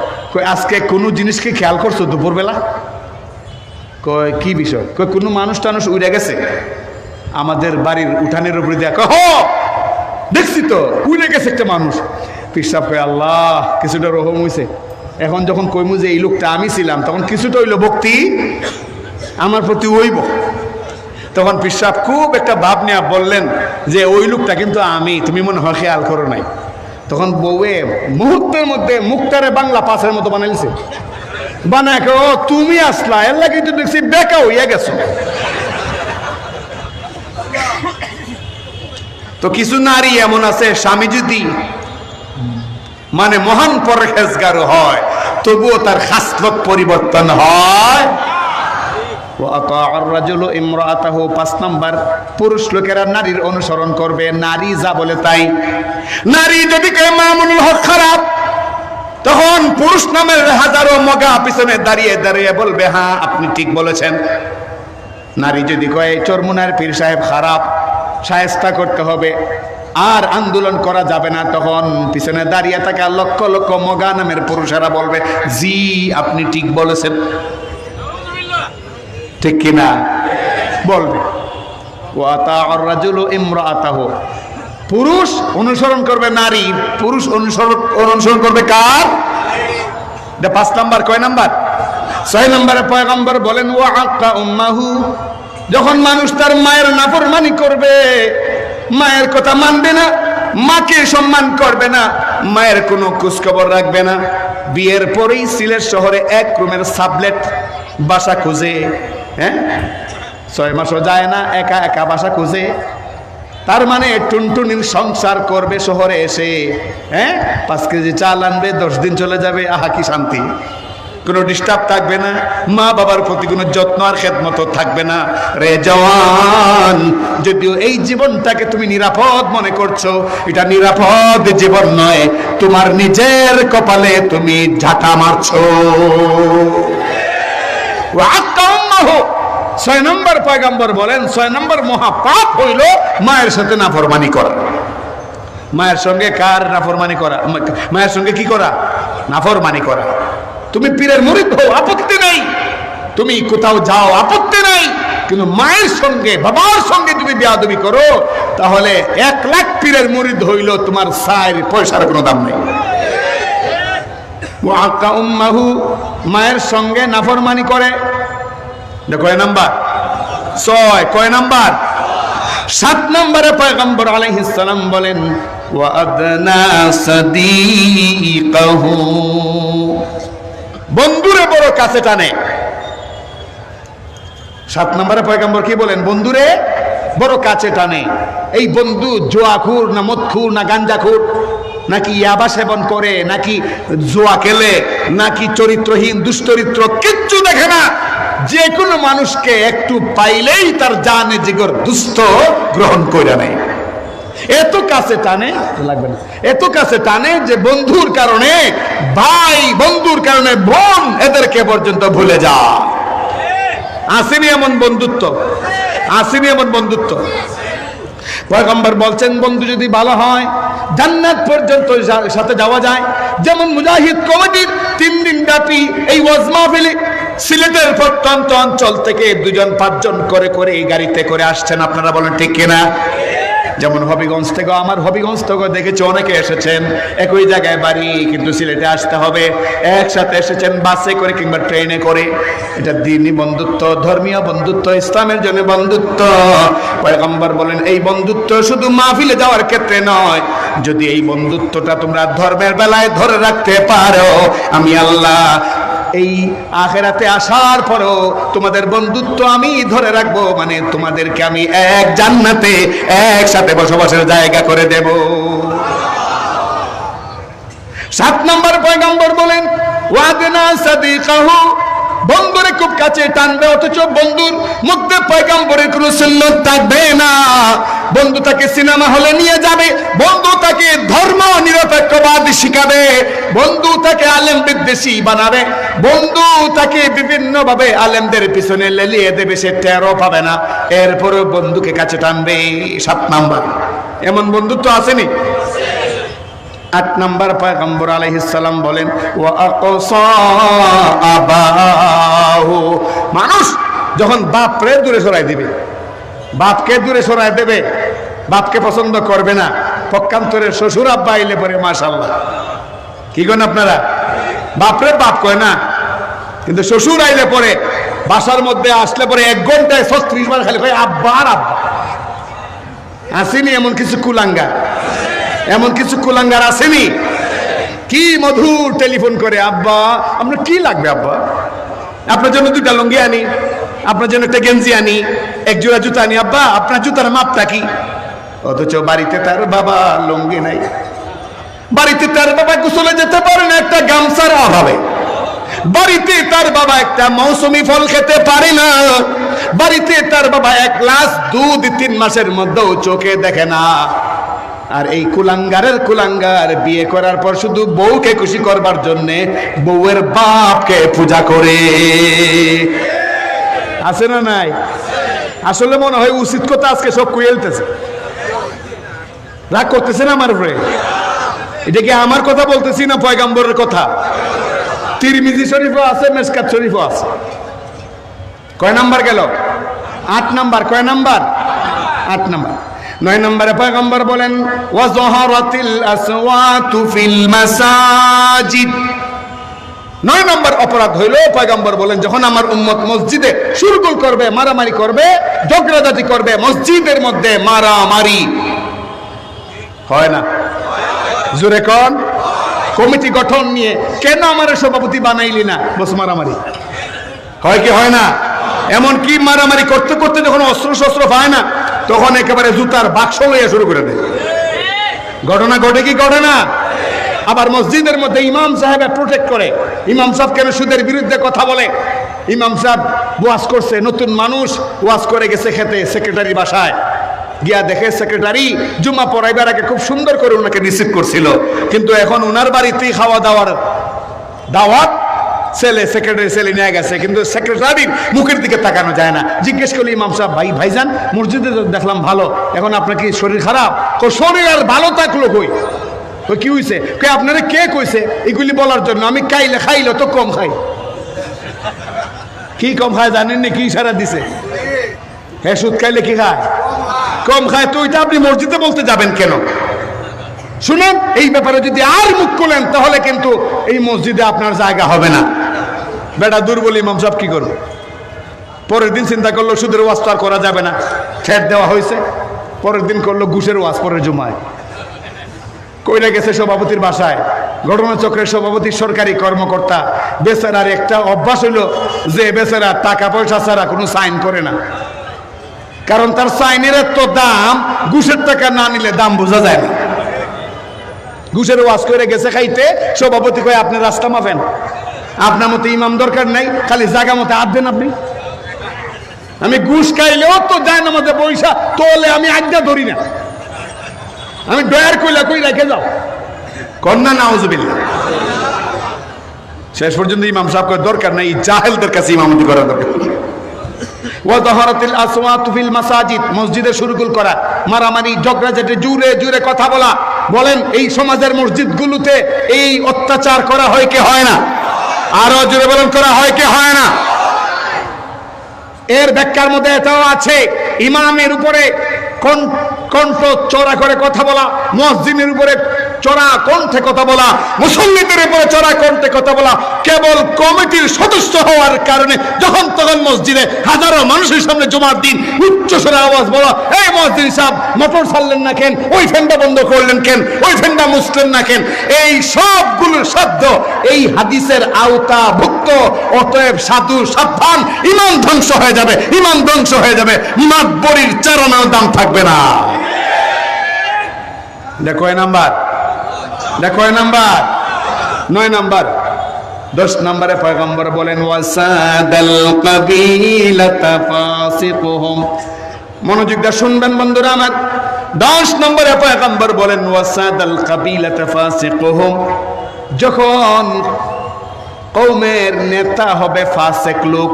আজকে কোনো জিনিসকে খেয়াল করছো দুপুরবেলা? কয় কি বিষয়? কয় কোনো মানুষ টানুষ উড়ে গেছে আমাদের বাড়ির উঠানের উপরে দেয়া। কয় হ দেখছি তো উড়ে গেছে একটা মানুষ। পিসাব কয় আল্লাহ কিছুটা রহম হয়েছে। এখন যখন কইমু যে এই লোকটা আমি ছিলাম, তখন কিছুটা হইল ভক্তি আমার প্রতি হইব। তখন পিসাব খুব একটা ভাব নিয়ে বললেন যে ওই লোকটা কিন্তু আমি, তুমি মনে হয় খেয়াল করো নাই। তখন বউয়ে মুহূর্তের মধ্যে মুখটারে বাংলা পাশের মতো বানাইছে, বানায় ও তুমি আসলা, এর লাগে তো দেখছি বেকা হইয়া গেছো। তো কিছু নারী এমন আছে, স্বামী যদি মানে মহান পরহেজগার হয় তবুও তার খাসলত পরিবর্তন হয়। 5 নাম্বার, পুরুষ লোকেরা নারীর অনুসরণ করবে, নারী যা বলে তাই। নারী যদি কয় মামুনুল হক খারাপ, তখন পুরুষ নামের হাজারো মগা পিছনে দাঁড়িয়ে দাঁড়িয়ে বলবে হ্যাঁ আপনি ঠিক বলেছেন। নারী যদি কয় চরমুনার পীর সাহেব খারাপ, শায়েস্তা করতে হবে, আর আন্দোলন করা যাবে না, তখন পিছনে দাঁড়িয়ে থাকা লক্ষ লক্ষ মগা নামের পুরুষেরা বলবে জি আপনি ঠিক বলেছেন। ঠিক কিনা বলবে। পুরুষ অনুসরণ করবে নারী, পুরুষ অনুসরণ করবে কার? 5 নাম্বার। কয় নাম্বার? 6 নম্বরে পয়গম্বর বলেন ওয়া আক্কা উম্মাহু, যখন মানুষ তার মায়ের নাফরমানি করবে, মায়ের কথা মানবে না, মাকে সম্মান করবে না, মায়ের কোনো খোঁজখবর রাখবে না। বিয়ের পরেই সিলেট শহরে 1 রুমের সাবলেট বাসা খুঁজে, হ্যাঁ 6 মাসও যায় না, একা একা বাসা খুঁজে। তার মানে টুনটুনির সংসার করবে শহরে এসে, হ্যাঁ 5 কেজি চাল আনবে, 10 দিন চলে যাবে, আহা কি শান্তি। কোনো ডিস্টার্ব থাকবে না, মা বাবার প্রতি কোনো যত্ন আর খেদমত থাকবে না। রে জওয়ান, যদিও এই জীবনটাকে তুমি নিরাপদ মনে করছো, এটা নিরাপদ জীবন নয়, তোমার নিজের কপালে তুমি ঝাঁটা মারছো। 6 নম্বর পয়গম্বর বলেন 6 নম্বর মহাপাপ হইল মায়ের সাথে নাফরমানি করা। মায়ের সঙ্গে কার নাফরমানি করা? মায়ের সঙ্গে কি করা? নাফরমানি করা। তুমি পীরের মুরিদ হও আপত্তি নেই, তুমি কোথাও যাও আপত্তি নেই, কিন্তু মায়ের সঙ্গে বাবার সঙ্গে যদি বেয়াদবি করো তাহলে 1 লাখ পীরের মুরিদ হইল তোমার সায়ের পয়সার কোনো দাম নেই। ওয়াকা উম্মাহু, মায়ের সঙ্গে নাফরমানি করে, কয় নাম্বার? 6। কয় নাম্বার? 7 নম্বরে পয়গম্বর আলাইহিস সালাম বলেন ওয়া আদনা সাদিকাহু, বন্ধুরে বড় কাছে টানে। 7 নম্বরে পয়গম্বর কি বলেন? বন্ধুরে বড় কাছে টানে। এই বন্ধু জুয়াখুর না মদখুর না গাঞ্জাখুর নাকি ইয়াবা সেবন করে নাকি জুয়া খেলে নাকি চরিত্রহীন দুশ্চরিত্র, কিচ্ছু দেখে না। যে কোনো মানুষকে একটু পাইলেই তার জানে জিগর দুস্থ গ্রহণ করে নেয়। এত কাছে টানে, লাগবে না, এত কাছে টানে যে বন্ধুর কারণে ভাই, বন্ধুর কারণে বোন, এদেরকে পর্যন্ত ভুলে যা। আসেনি এমন বন্ধুত্ব? আসেনি এমন বন্ধুত্ব? পয়গম্বর বলছেন বন্ধু যদি ভালো হয় জান্নাত পর্যন্ত সাথে যাওয়া যায়। যেমন মুজাহিদ কমিটির 3 দিন ব্যাপী এই ওয়াজ মাহফিলে সিলেটের প্রত্যন্ত অঞ্চল থেকে 2-5 জন করে এই গাড়িতে করে আসছেন। আপনারা বলেন ঠিক কিনা? যেমন হবিগঞ্জ থেকে, আমার হবিগঞ্জ থেকে দেখেছি অনেকে এসেছেন, একই জায়গায় বাড়ি কিন্তু সিলেটে আসতে হবে, একসাথে এসেছেন বাসে করে কিংবা ট্রেনে করে। এটা দ্বীনি বন্ধুত্ব, ধর্মীয় বন্ধুত্ব, ইসলামের জন্য বন্ধুত্ব। পয়গম্বর বলেন এই বন্ধুত্ব শুধু মাহফিলে যাওয়ার ক্ষেত্রে নয়, যদি এই বন্ধুত্বটা তোমরা ধর্মের বেলায় ধরে রাখতে পারো, আমি আল্লাহ এই আখেরাতে আসার পরও তোমাদের বন্ধুত্ব আমি ধরে রাখবো, মানে তোমাদেরকে আমি এক জান্নাতে একসাথে বসবাসের জায়গা করে দেব। 7 নম্বর পয়গম্বর বলেন ওয়াদনা সাদিকাহু, বন্ধুরে খুব কাছে টানবে, অথচ বন্ধুর মধ্যে পয়গম্বরের কোনো সুন্নাত থাকবে না। বন্ধু তাকে সিনেমা হলে নিয়ে যাবে, বন্ধু তাকে ধর্ম নিরপেক্ষবাদ শিখাবে, বন্ধু তাকে আলেম বিদ্বেষী বানাবে, বন্ধু তাকে বিভিন্ন ভাবে আলেমদের পিছনে লেলিয়ে দেবে, সে টেরও পাবে না, এরপরেও বন্ধুকে কাছে টানবে। 7 নাম্বার। এমন বন্ধুত্ব আসেনি? 8 নম্বর পয়গম্বর আলাইহিস সালাম বলেন ওয়া আকসা আবাহু, মানুষ যখন বাপরে দূরে সরাই দিবে, বাপকে দূরে সরাই দেবে, বাপকে পছন্দ করবে না, পক্ষান্তরের শ্বশুর আব্বা আইলে পরে মাশাআল্লাহ, কি করেন আপনারা? বাপরে বাপ কয় না, কিন্তু শ্বশুর আইলে পরে বাসার মধ্যে আসলে পরে 1 ঘন্টায় 36 বার খালি কয় আব্বা আর আব্বা। আসেনি এমন কিছু কুলাঙ্গার? এমন কিছু কুলাঙ্গার আসেনি? কি মধুর টেলিফোন করে, আব্বা আপনার কি লাগবে, আব্বা আপনার জন্য 2টা লুঙ্গি আনি, আপনার জন্য একটা গেঞ্জি আনি, 1 জোড়া জুতা আনি, আব্বা আপনার জুতার মাপটা কি? অথচ বাড়িতে তার বাবা লুঙ্গি নাই, বাড়িতে তার বাবা গোসলে যেতে পারে না একটা গামছার অভাবে, বাড়িতে তার বাবা একটা মৌসুমি ফল খেতে পারে না, বাড়িতে তার বাবা 1 গ্লাস দুধ 3 মাসের মধ্যেও চোখে দেখে না। আর এই কুলাঙ্গারের কুলাঙ্গার বিয়ে করার পর শুধু বউকে খুশি করবার জন্য বউয়ের বাপকে পূজা করে। আছে না নাই? আসলে মনে হয় উচিত কথা আজকে সব কুয়েলতেছে, রাগ করতেছেন আমার উপরে। এটা কি আমার কথা বলতেছি না পয়গম্বরের কথা? তিরমিজি শরীফও আছে, মেশকাত শরীফও আছে। কয় নাম্বার গেল? 8 নাম্বার। কয় নাম্বার? 8 নাম্বার। 9 নম্বরে পয়গম্বর বলেন ওয়াজহারাতিল আসওয়াতু ফিল মাসাজিদ। 9 নম্বর অপরাধ হইল, পয়গম্বর বলেন যখন আমার উম্মত মসজিদে শুরগুল করবে, মারামারি করবে, ঝগড়াঝাটি করবে, মসজিদের মধ্যে মারামারি হয় না? জোরে কোন? কমিটি গঠন নিয়ে কেন আমার সভাপতি বানাইলি না, বস মারামারি হয় কি হয় না? এমন কি মারামারি করতে করতে যখন অস্ত্র শস্ত্র পায় না তখন একেবারে জুতার বাক্স লইয়া শুরু করে দেয়। ঘটনা ঘটে কি ঘটে না? আবার মসজিদের মধ্যে ইমাম সাহেব প্রোটেক্ট করে, ইমাম সাহেব কেন সুদের বিরুদ্ধে কথা বলে? ইমাম সাহেব ওয়াজ করছে, নতুন মানুষ ওয়াজ করে গেছে খেতে সেক্রেটারি বাসায় গিয়া দেখে সেক্রেটারি জুমা পড়াইবার আগে খুব সুন্দর করে ওনাকে রিসিভ করছিল, কিন্তু এখন ওনার বাড়িতেই খাওয়া দাওয়ার দাওয়াত, ছেলে সেক্রেটারি ছেলে নিয়ে গেছে, কিন্তু সেক্রেটারির মুখের দিকে তাকানো যায় না। জিজ্ঞেস করলি ইমাম সাহেব ভাইজান মসজিদে দেখলাম ভালো, এখন আপনার কি শরীর খারাপ? শরীর আর ভালো থাকলো কই? কি হয়েছে? আপনারা কে কইছে এগুলি বলার জন্য? আমি খাইলে তো কম খাই। কি কম খায় জানেন না? কি ইশারা দিছে? হ্যাঁ সুদ খাইলে কি খায়? কম খায়। তো ওইটা আপনি মসজিদে বলতে যাবেন কেন? শুনেন, এই ব্যাপারে যদি আর মুখ খোলেন তাহলে কিন্তু এই মসজিদে আপনার জায়গা হবে না। বেটা দুর্বল ইমাম সাহেব কি করবে? পরের দিন চিন্তা করলো সুদের ওয়াজ তো আর করা যাবে না, ঠেট দেওয়া হয়েছে। পরের দিন করলো ঘুষের ওয়াজ পরের জুমায়। কইরা গেছে সভাপতির বাসায়। ঘটনাচক্রের সভাপতি সরকারি কর্মকর্তা, বেচারার একটা অভ্যাস হইল যে বেচারা টাকা পয়সা ছাড়া কোনো সাইন করে না, কারণ তার সাইনের এত দাম, ঘুষের টাকা না নিলে দাম বোঝা যায় না। ঘুষের ওয়াজ করে গেছে খাইতে, সভাপতি কয় আপনি রাস্তা মাপেন, আপনার মতো ইমাম দরকার নাই, খালি জায়গা মতো আঁটবেন আপনি। আমি ঘুষ খাইলেও তো যায় না মধ্যে পয়সা তোলে, আমি আজ্ঞা ধরি না, আমি ডয়ার কইলা কই রেখে যাও কন্যা নাউজুবিল্লাহ। শেষ পর্যন্ত ইমাম সাহেব কয় দরকার নাই, জাহেলদের কাছে ইমামতি করা দরকার। ওয়া যাহারাতিল আসওয়াতু ফিল মাসাজিদ, মসজিদে শুরুগুল করা, মারামারি ঝগড়াঝাটি, জুরে জুরে কথা বলা। বলেন এই সমাজের মসজিদগুলোতে এই অত্যাচার করা হয় কি হয় না? আরো জোরে বলেন, করা হয় কি হয় না? এর ব্যাখ্যার মধ্যে এটাও আছে, ইমামের উপরে কণ্ঠ চড়া করে কথা বলা, মুয়াজ্জিনের উপরে চড়া কণ্ঠে কথা বলা, মুসল্লিদের উপরে চড়া কণ্ঠে কথা বলা, কেবল কমিটির সদস্য হওয়ার কারণে যখন তখন মসজিদে হাজারো মানুষের সামনে জুমার দিন উচ্চ স্বরে আওয়াজ বলা, এই মুয়াজ্জিন সাহেব মোটর ছাড়লেন না কেন, ওই ফ্যানটা বন্ধ করলেন কেন, ওই ফ্যানটা মুছলেন না কেন, এই সবগুলোর শব্দ এই হাদিসের আওতাভুক্ত। অতএব সাধু সাবধান, ইমান ধ্বংস হয়ে যাবে, ইমান ধ্বংস হয়ে যাবে, মাতবরির চারানার দাম থাকবে না। দেখো এ নাম্বার, দেখো এ নাম্বার 9 নাম্বার। 10 নম্বরে পয়গম্বর বলেন ওয়াসাদাল কাবিলাতা ফাসিকুহুম। মনোযোগ দিয়ে শুনবেন বন্ধুরা আমার। 10 নম্বরে পয়গম্বর বলেন ওয়াসাদাল কাবিলাতা ফাসিকুহুম, যখন কওমের নেতা হবে ফাসিক লোক,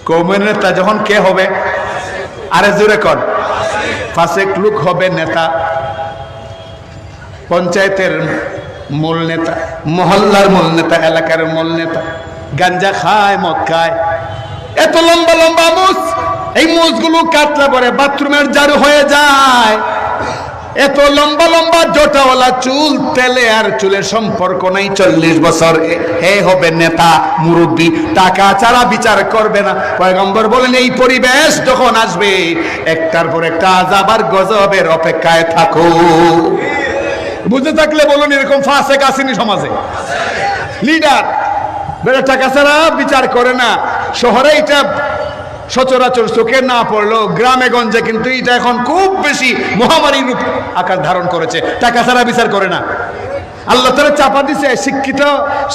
কওমের নেতা যখন কে হবে? আরে জোরে কর, ফাসিক লোক হবে নেতা, পঞ্চায়েতের মূল নেতা, মহল্লার মূল নেতা, এলাকার মূল নেতা, গাঞ্জা খায়, মদ খায়, এত লম্বা লম্বা মুছ, এই মুছগুলো কাটলে পরে বাথরুমের ঝাড়ু হয়ে যায়। এত লম্বা লম্বা জটাওয়ালা চুল, তেলে আর চুলের সম্পর্ক নাই, 40 বছর হে হবে নেতা, মুরব্বী, টাকা ছাড়া বিচার করবে না। পয়গম্বর বলেন এই পরিবেশ যখন আসবে, একটার পর একটা আযাব আর গজবের অপেক্ষায় থাকো। বুঝে থাকলে বলুন, এরকম ফাসেক আসেনি সমাজে? লিডার বেড়া টাকা ছাড়া বিচার করে না। শহরে এটা সচরাচর চোখে না পড়লেও গ্রামে গঞ্জে কিন্তু এটা এখন খুব বেশি মহামারী রূপ আকার ধারণ করেছে। টাকা ছাড়া বিচার করে না। আল্লাহ তাআলা চাপা দিছে, শিক্ষিত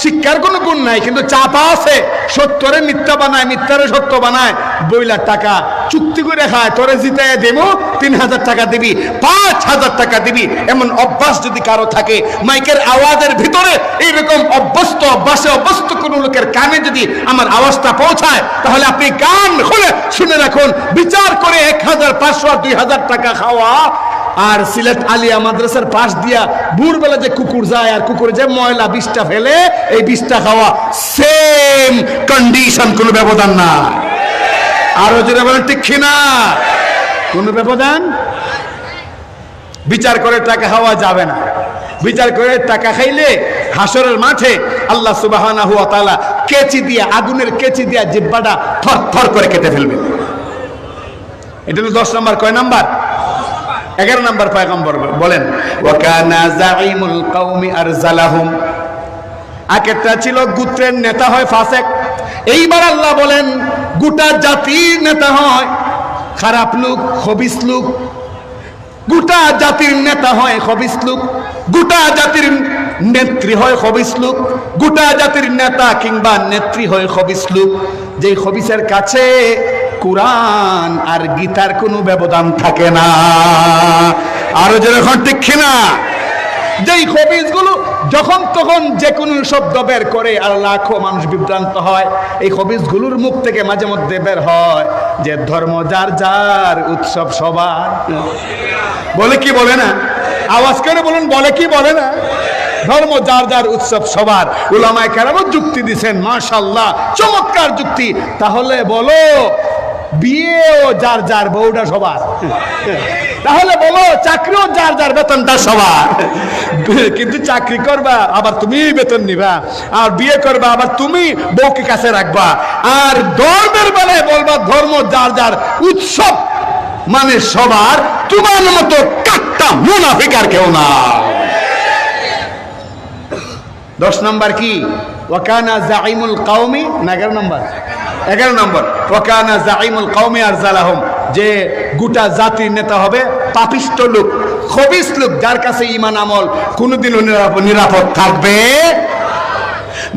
শিক্ষার কোনো গুণ নাই, কিন্তু চাপা আছে। সত্যরে মিথ্যা বানায়, মিথ্যারে সত্য বানায়, বইলা টাকা চুক্তি করে খায়। তোরে জিতায় দেবো, 3000 টাকা দিবি, 5000 টাকা দিবি। এমন অভ্যাস যদি কারো থাকে, মাইকের আওয়াজের ভিতরে এইরকম অভ্যাসে অভ্যস্ত কোন লোকের কানে যদি আমার আওয়াজটা পৌঁছায়, তাহলে আপনি কান খুলে শুনে রাখুন, বিচার করে 1500 আর 2000 টাকা খাওয়া আর সিলেট আলিয়া মাদ্রাসার পাশ দিয়া ভোরবেলা যে কুকুর যায় আর কুকুরে যে ময়লা 20টা ফেলে, এই 20টা খাওয়া সেম কন্ডিশন, কোনো ব্যবধান না। আরো জোরে বলেন ঠিক কিনা? কোনো ব্যবধান। বিচার করে টাকা খাওয়া যাবে না। বিচার করে টাকা খাইলে হাসরের মাঠে আল্লাহ সুবহানাহু ওয়া তাআলা কেচি দিয়া, আগুনের কেচি দিয়া জিহ্বাটা থর থর করে কেটে ফেলবে। এটা হলো 10 নম্বর। কয় নাম্বার? 11 নম্বর পয়গম্বর বলেন ওয়া কানা যাইমুল কওমি আরজালাহুম। আগেরটা ছিল গোত্রের নেতা হয় ফাসেক, এইবার আল্লাহ বলেন গোটা জাতির নেতা হয় খারাপ লোক, খবিস লোক। গোটা জাতির নেতা হয় খবিস লোক, গোটা জাতির নেত্রী হয় খবিস লোক, গোটা জাতির নেতা কিংবা নেত্রী হয় খবিস লোক। যেই খবিসের কাছে কুরআন আর গীতার কোনো ব্যবধান থাকে না। আরো যেরকম ঠিক না, যেই খবিসগুলো যখন তখন যে কোনো শব্দ বের করে আর লাখো মানুষ বিভ্রান্ত হয়। এই খবিসগুলোর মুখ থেকে মাঝে মধ্যে বের হয় যে ধর্ম যার যার, উৎসব সবার। বলে কি বলে না? আওয়াজ করে বলুন, বলে কি বলে না? ধর্ম যার যার, উৎসব সবার। উলামায়ে কেরাম যুক্তি দিছেন, মাশাআল্লাহ, চমৎকার যুক্তি। তাহলে বলো বিয়েও যার যার, বউটা সবার। তাহলে বলো চাকরিও যার যার, বেতনটা সবার। কিন্তু চাকরি করবা আবার তুমি বেতন নিবা, আর বিয়ে করবা আবার তুমি বউকে কাছে রাখবা। আর ধর্মের বেলায় বলবা ধর্ম যার যার, উৎসব মানে সবার। তোমার মতো কাট্টা মুনাফিক আর কেউ না। 10 নম্বর কি? ওয়াকানা জাইমুল কওমি, না 11 নম্বর? 11 নম্বর, ওয়াকানা জাইমুল কওমি আরজালাহুম, যে গোটা জাতির নেতা হবে পাপিষ্ট লোক, খবিস লোক, যার কাছে ঈমান আমল কোনোদিনও নিরাপদ থাকবে।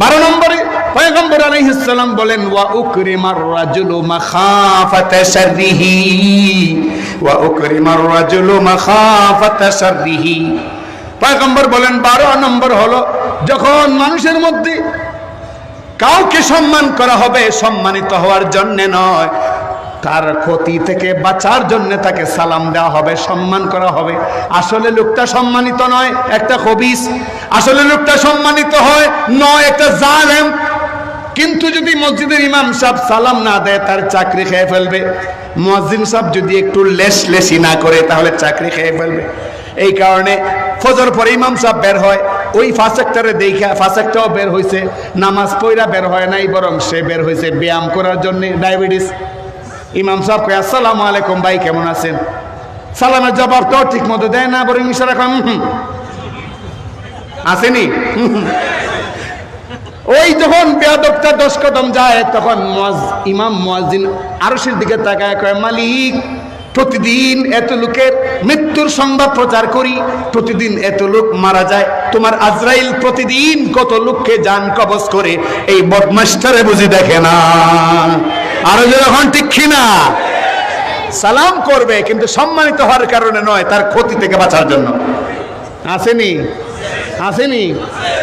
12 নম্বরে পয়গম্বর আলাইহিস সালাম বলেন, ওয়া উকরিমার রাজুলু মাখাফাতা শাররিহি, ওয়া উকরিমার রাজুলু মাখাফাতা শাররিহি। পয়গম্বর বলেন 12 নম্বর হলো যখন মানুষের মধ্যে কাউকে সম্মান করা হবে সম্মানিত হওয়ার জন্য নয়, তার ক্ষতি থেকে বাঁচার জন্য তাকে সালাম দেওয়া হবে, সম্মান করা হবে। আসলে লোকটা সম্মানিত নয়, একটা খবিস। আসলে লোকটা সম্মানিত হয় নয়, একটা জালেম। কিন্তু যদি মসজিদের ইমাম সাহেব সালাম না দেয় তার চাকরি খেয়ে ফেলবে। মুয়াজ্জিন সাহেব যদি একটু লেশলেশি না করে তাহলে চাকরি খেয়ে ফেলবে। এই কারণে ফজর পরে ইমাম সাহেব বের হয়, ওই ফাসেক্টরে দেখা, ফাসেক্টও বের হয়েছে, নামাজ পড়া বের হয় নাই, বরং সে বের হয়েছে ব্যায়াম করার জন্য, ডায়াবেটিস। ইমাম সাহেব কয়, আসসালামু আলাইকুম ভাই, কেমন আছেন? সালামের জবাবটাও ঠিক মতো দেয় না, বরং ইশারা করেন আসেনি। ওই যখন বেয়াদবটা 10 কদম যায় তখন ইমাম মুয়াজ্জিন আরশের দিকে তাকায় কয়, মালিক, প্রতিদিন এত লোকের মৃত্যুর সংবাদ প্রচার করি, প্রতিদিন এত লোক মারা যায়, তোমার আজরাইল প্রতিদিন কত লোককে জান কবজ করে, এই বদমাশটারে বুঝি দেখে না? আরো যখন ঠিক কিনা? সালাম করবে কিন্তু সম্মানিত হওয়ার কারণে নয়, তার ক্ষতি থেকে বাঁচার জন্য। আসেনি? আসেনি?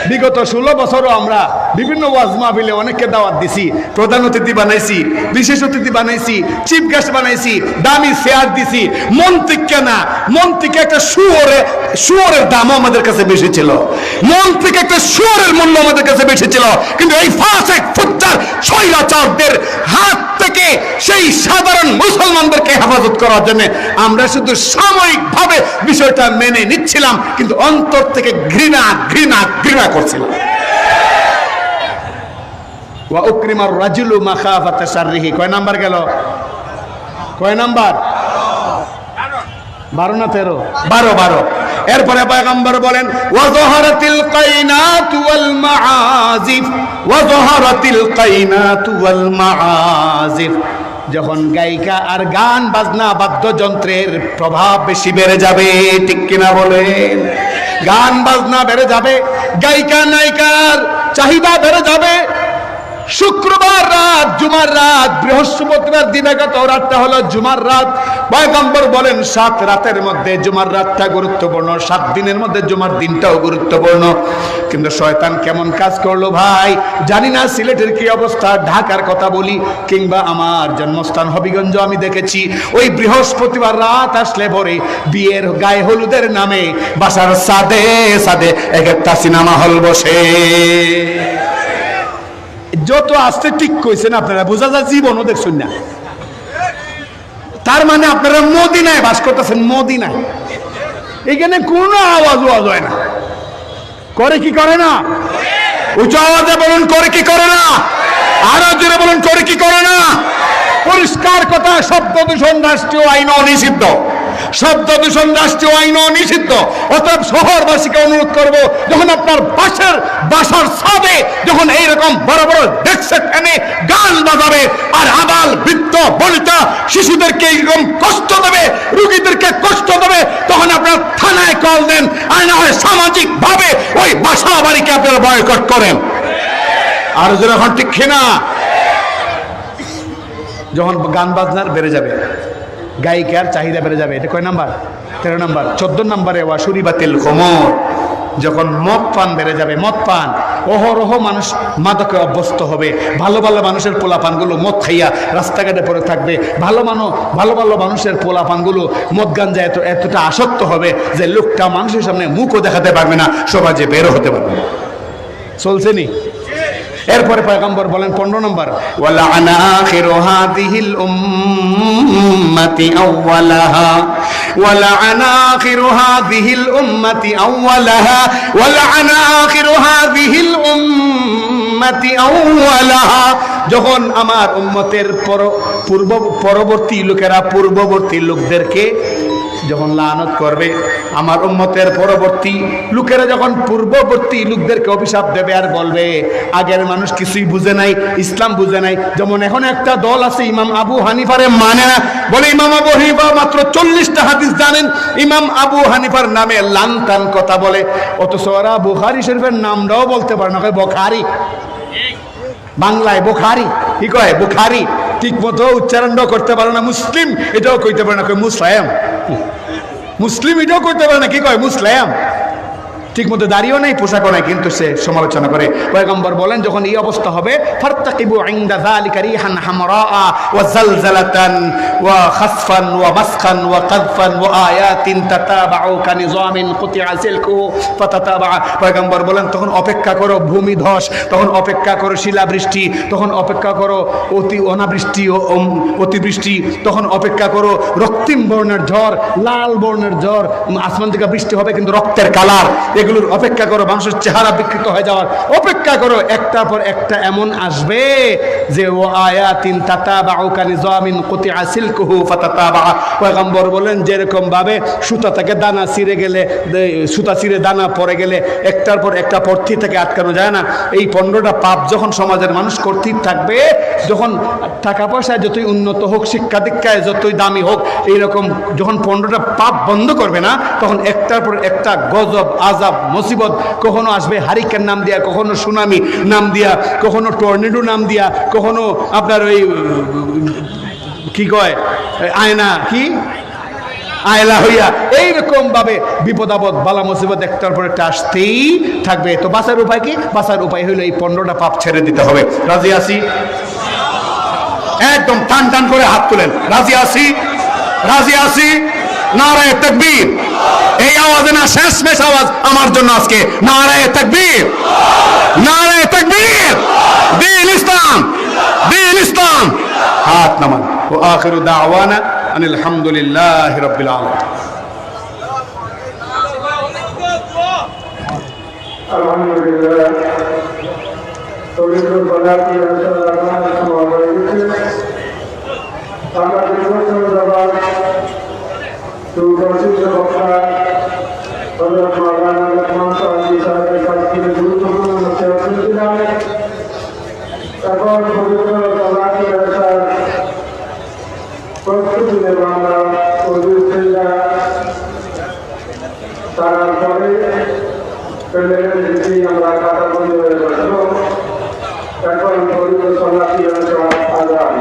বিগত 16 বছরও আমরা বিভিন্ন ওয়াজ মাহফিলে অনেককে দাওয়াত দিছি, প্রধান অতিথি বানাইছি, বিশেষ অতিথি বানাইছি, চিফ গেস্ট বানাইছি, দামি চেয়ার দিছি। মন্ত্রীকে না, মন্ত্রীকে একটা শুয়োরের দামও আমাদের কাছে বেশি ছিল, মন্ত্রীকে একটা শুয়োরের মূল্য আমাদের কাছে বেশি ছিল। কিন্তু এই ফাসেক ফুচ্চার স্বৈরাচারদের হাত থেকে সেই সাধারণ মুসলমানদেরকে হেফাজত করার জন্য আমরা শুধু সাময়িকভাবে বিষয়টা মেনে নিচ্ছিলাম, কিন্তু অন্তর থেকে ঘৃণা ঘৃণা ঘৃণা করছিলাম। ওয়া উকরিমার রাজুলু মাখাফাতা শাররিহি, কয় নাম্বার গেল? কয় নাম্বার? 12 না 13? 12। এরপরে পয়গম্বর বলেন, ওয়া যাহারাতিল কাইনাতু ওয়াল মাআজিফ, ওয়া যাহারাতিল কাইনাতু ওয়াল মাআজিফ। যখন গায়িকা আর গান বাজনা বাদ্যযন্ত্রের প্রভাব বেশি বেড়ে যাবে, ঠিক কিনা বলেন? গান বাজনা বেড়ে যাবে, গায়িকা নায়িকার চাহিদা বেড়ে যাবে। শুক্রবার রাত, জুমার রাত, বৃহস্পতিবার দিবাগত রাতটা হলো জুমার রাত। পয়গম্বর বলেন 7 রাতের মধ্যে জুমার রাতটা গুরুত্বপূর্ণ, 7 দিনের মধ্যে জুমার দিনটাও গুরুত্বপূর্ণ। কিন্তু শয়তান কেমন কাজ করলো ভাই জানি না। সিলেটের কি অবস্থা, ঢাকার কথা বলি, কিংবা আমার জন্মস্থান হবিগঞ্জ, আমি দেখেছি ওই বৃহস্পতিবার রাত আসলে পরে বিয়ের গায়ে হলুদের নামে বাসার সাদে সাদে এক একটা সিনেমা হল বসে। যত আসতে ঠিক কইছেন আপনারা, বোঝা যায় জীবনও দেখছেন না। তার মানে আপনারা মদিনায় বাস করতেছেন। মদিনায় এখানে কোনো আওয়াজ হয় না। করে কি করে না? উচ্চ আওয়াজে বলুন, করে কি করে না? আরো জোরে বলুন, করে কি করে না? পরিষ্কার কথা, শব্দ দূষণ রাষ্ট্রীয় আইন নিষিদ্ধ। শব্দ দূষণ রাষ্ট্রীয় আইন নিষিদ্ধ। অতএব শহরবাসীকে অনুরোধ করব, যখন আপনার বাসার ছাদে যখন এইরকম বড় বড় ডেস্ক এনে গান বাজাবে আর আবাল বৃদ্ধ বনিতা শিশুদেরকে এইরকম কষ্ট দেবে, রোগীদেরকে কষ্ট দেবে, তখন আপনার থানায় কল দেন, আর না হয় সামাজিক ভাবে ওই বাসা বাড়িকে আপনারা বয়কট করেন। আর যখন ঠিক না, যখন গান বাজনার বেড়ে যাবে, গায়িকার চাহিদা বেড়ে যাবে, এটা কয় নাম্বার? 13 নাম্বার। 14 নম্বরে ওয়া শুরিবাতিল খুমর, যখন মদ পান বেড়ে যাবে, মদ পান, অহরহ মানুষ মাদকে অভ্যস্ত হবে। ভালো ভালো মানুষের পোলাপানগুলো মদ খাইয়া রাস্তাঘাটে পড়ে থাকবে। ভালো ভালো মানুষের পোলাপানগুলো মদ গাঞ্জা এতটা আসক্ত হবে যে লোকটা মানুষের সামনে মুখও দেখাতে পারবে না, সমাজে বেরো হতে পারবে না। চলছে নি? এরপরে পয়গম্বর বলেন 15 নম্বর, ولعن آخر هذه الأمة أولها ولعن آخر هذه الأمة أولها ولعن آخر هذه الأمة أولها। যখন আমার উম্মতের পরবর্তী লোকেরা পূর্ববর্তী লোকদেরকে যখন লানত করবে, আমার উম্মতের পরবর্তী লোকেরা যখন পূর্ববর্তী লোকদেরকে অভিশাপ দেবে আর বলবে আগের মানুষ কিছুই বুঝে নাই, ইসলাম বুঝে নাই। যেমন এখন একটা দল আছে ইমাম আবু হানিফারে মানে না, বলে ইমাম আবু হানিফা মাত্র 40টা হাদিস জানেন, ইমাম আবু হানিফার নামে লানতান কথা বলে, অথচ ওরা বুখারী শরীফের নামটাও বলতে পারে না, কয় বুখারী, বাংলায় বুখারী, কি কয় বুখারী, ঠিক মতো উচ্চারণটাও করতে পারে না। মুসলিম এটাও কইতে পারে না, কয় মুসলিম, মুসলিম এটাও করতে পারে না, কি কয় মুসলিম, ঠিক মতো দাঁড়িয়েও নাই, পোশাকও নাই, কিন্তু সে সমালোচনা করে। পয়গম্বর বলেন যখন এই অবস্থা হবে, ফারতাকিবু ইনদা যালিকা রিহান হামরা ওয়া জালজালাতান ওয়া খাসফান ওয়া মাসখান ওয়া কাযফান ওয়া আয়াতিন তাতাবাউ কানিজামিন কুতিআ সিলকুহু ফাতাতাবা। পয়গম্বর বলেন তখন অপেক্ষা করো ভূমিধস, তখন অপেক্ষা করো শিলাবৃষ্টি, তখন অপেক্ষা করো অনাবৃষ্টি ও অতিবৃষ্টি, তখন অপেক্ষা করো রক্তিম বর্ণের ঝড়, লাল বর্ণের ঝড়, আসমান থেকে বৃষ্টি হবে কিন্তু রক্তের কালার, এগুলোর অপেক্ষা করো, মানুষের চেহারা বিকৃত হয়ে যাওয়ার অপেক্ষা করো। একটার পর একটা এমন আসবে যে ও আয়াতিন তাতাবাউ কানিজামিন কুতিআ সিলকুহু ফাতাতাবা। পয়গম্বর বলেন যেরকম ভাবে সুতা থেকে দানা ছিঁড়ে গেলে, সুতা ছিঁড়ে দানা পড়ে গেলে একটার পর একটা পড়তি থেকে আটকানো যায় না, এই 15টা পাপ যখন সমাজের মানুষ করতেই থাকবে, যখন টাকা পয়সায় যতই উন্নত হোক, শিক্ষা দীক্ষায় যতই দামি হোক, এইরকম যখন 15টা পাপ বন্ধ করবে না, তখন একটার পর একটা গজব আযাব মুসিবত কখনো আসবে হারিকেন নাম দিয়া, কখনো সুনামি নাম দিয়া, কখনো টর্নেডো নাম দিয়া, কখনো আপনার ওই কি কয় আয়না, কি আয়লা হইয়া, এইরকম ভাবে বিপদ আপদ বালা মুসিবত একটার পর একটা আসতেই থাকবে। তো বাঁচার উপায় কি? বাঁচার উপায় হইলো এই 15টা পাপ ছেড়ে দিতে হবে। রাজি আছি? একদম টান টান করে হাত তুলেন, রাজি আছি, রাজি আছি। নারায়ে তাকবীর, এই আওয়াজে না শেষমেশ আওয়াজ আমার জন্য আজকে, নারায়ে তাকবীর, নারায়ে তাকবীর, দ্বীন ইসলাম, দ্বীন ইসলাম। হাত নামান। ওয়া আখিরু দাওয়ানা আনিল হামদুলিল্লাহি রাব্বিল আলামিন। আলহামদুলিল্লাহ, তৌহিদুল বালাতি রাসূলুল্লাহ সাল্লাল্লাহু আলাইহি ওয়াসাল্লাম আমরা দীর্ঘদিন যাবত সুপ্রসিদ্ধ বক্তা হযরত মাওলানা লুকমান সাহেবের কাছ থেকে গুরুত্বপূর্ণ নসিহত শুনছিলাম। এখন পবিত্র বালাতি রাসূল প্রস্তুতি নেব আমরা পবিত্রতা তারপরে প্যান্ডেলের দিকে আমরা কাটা বন্ধ হয়ে বসবো। এখন পবিত্র বালাতি রাসূল আযান।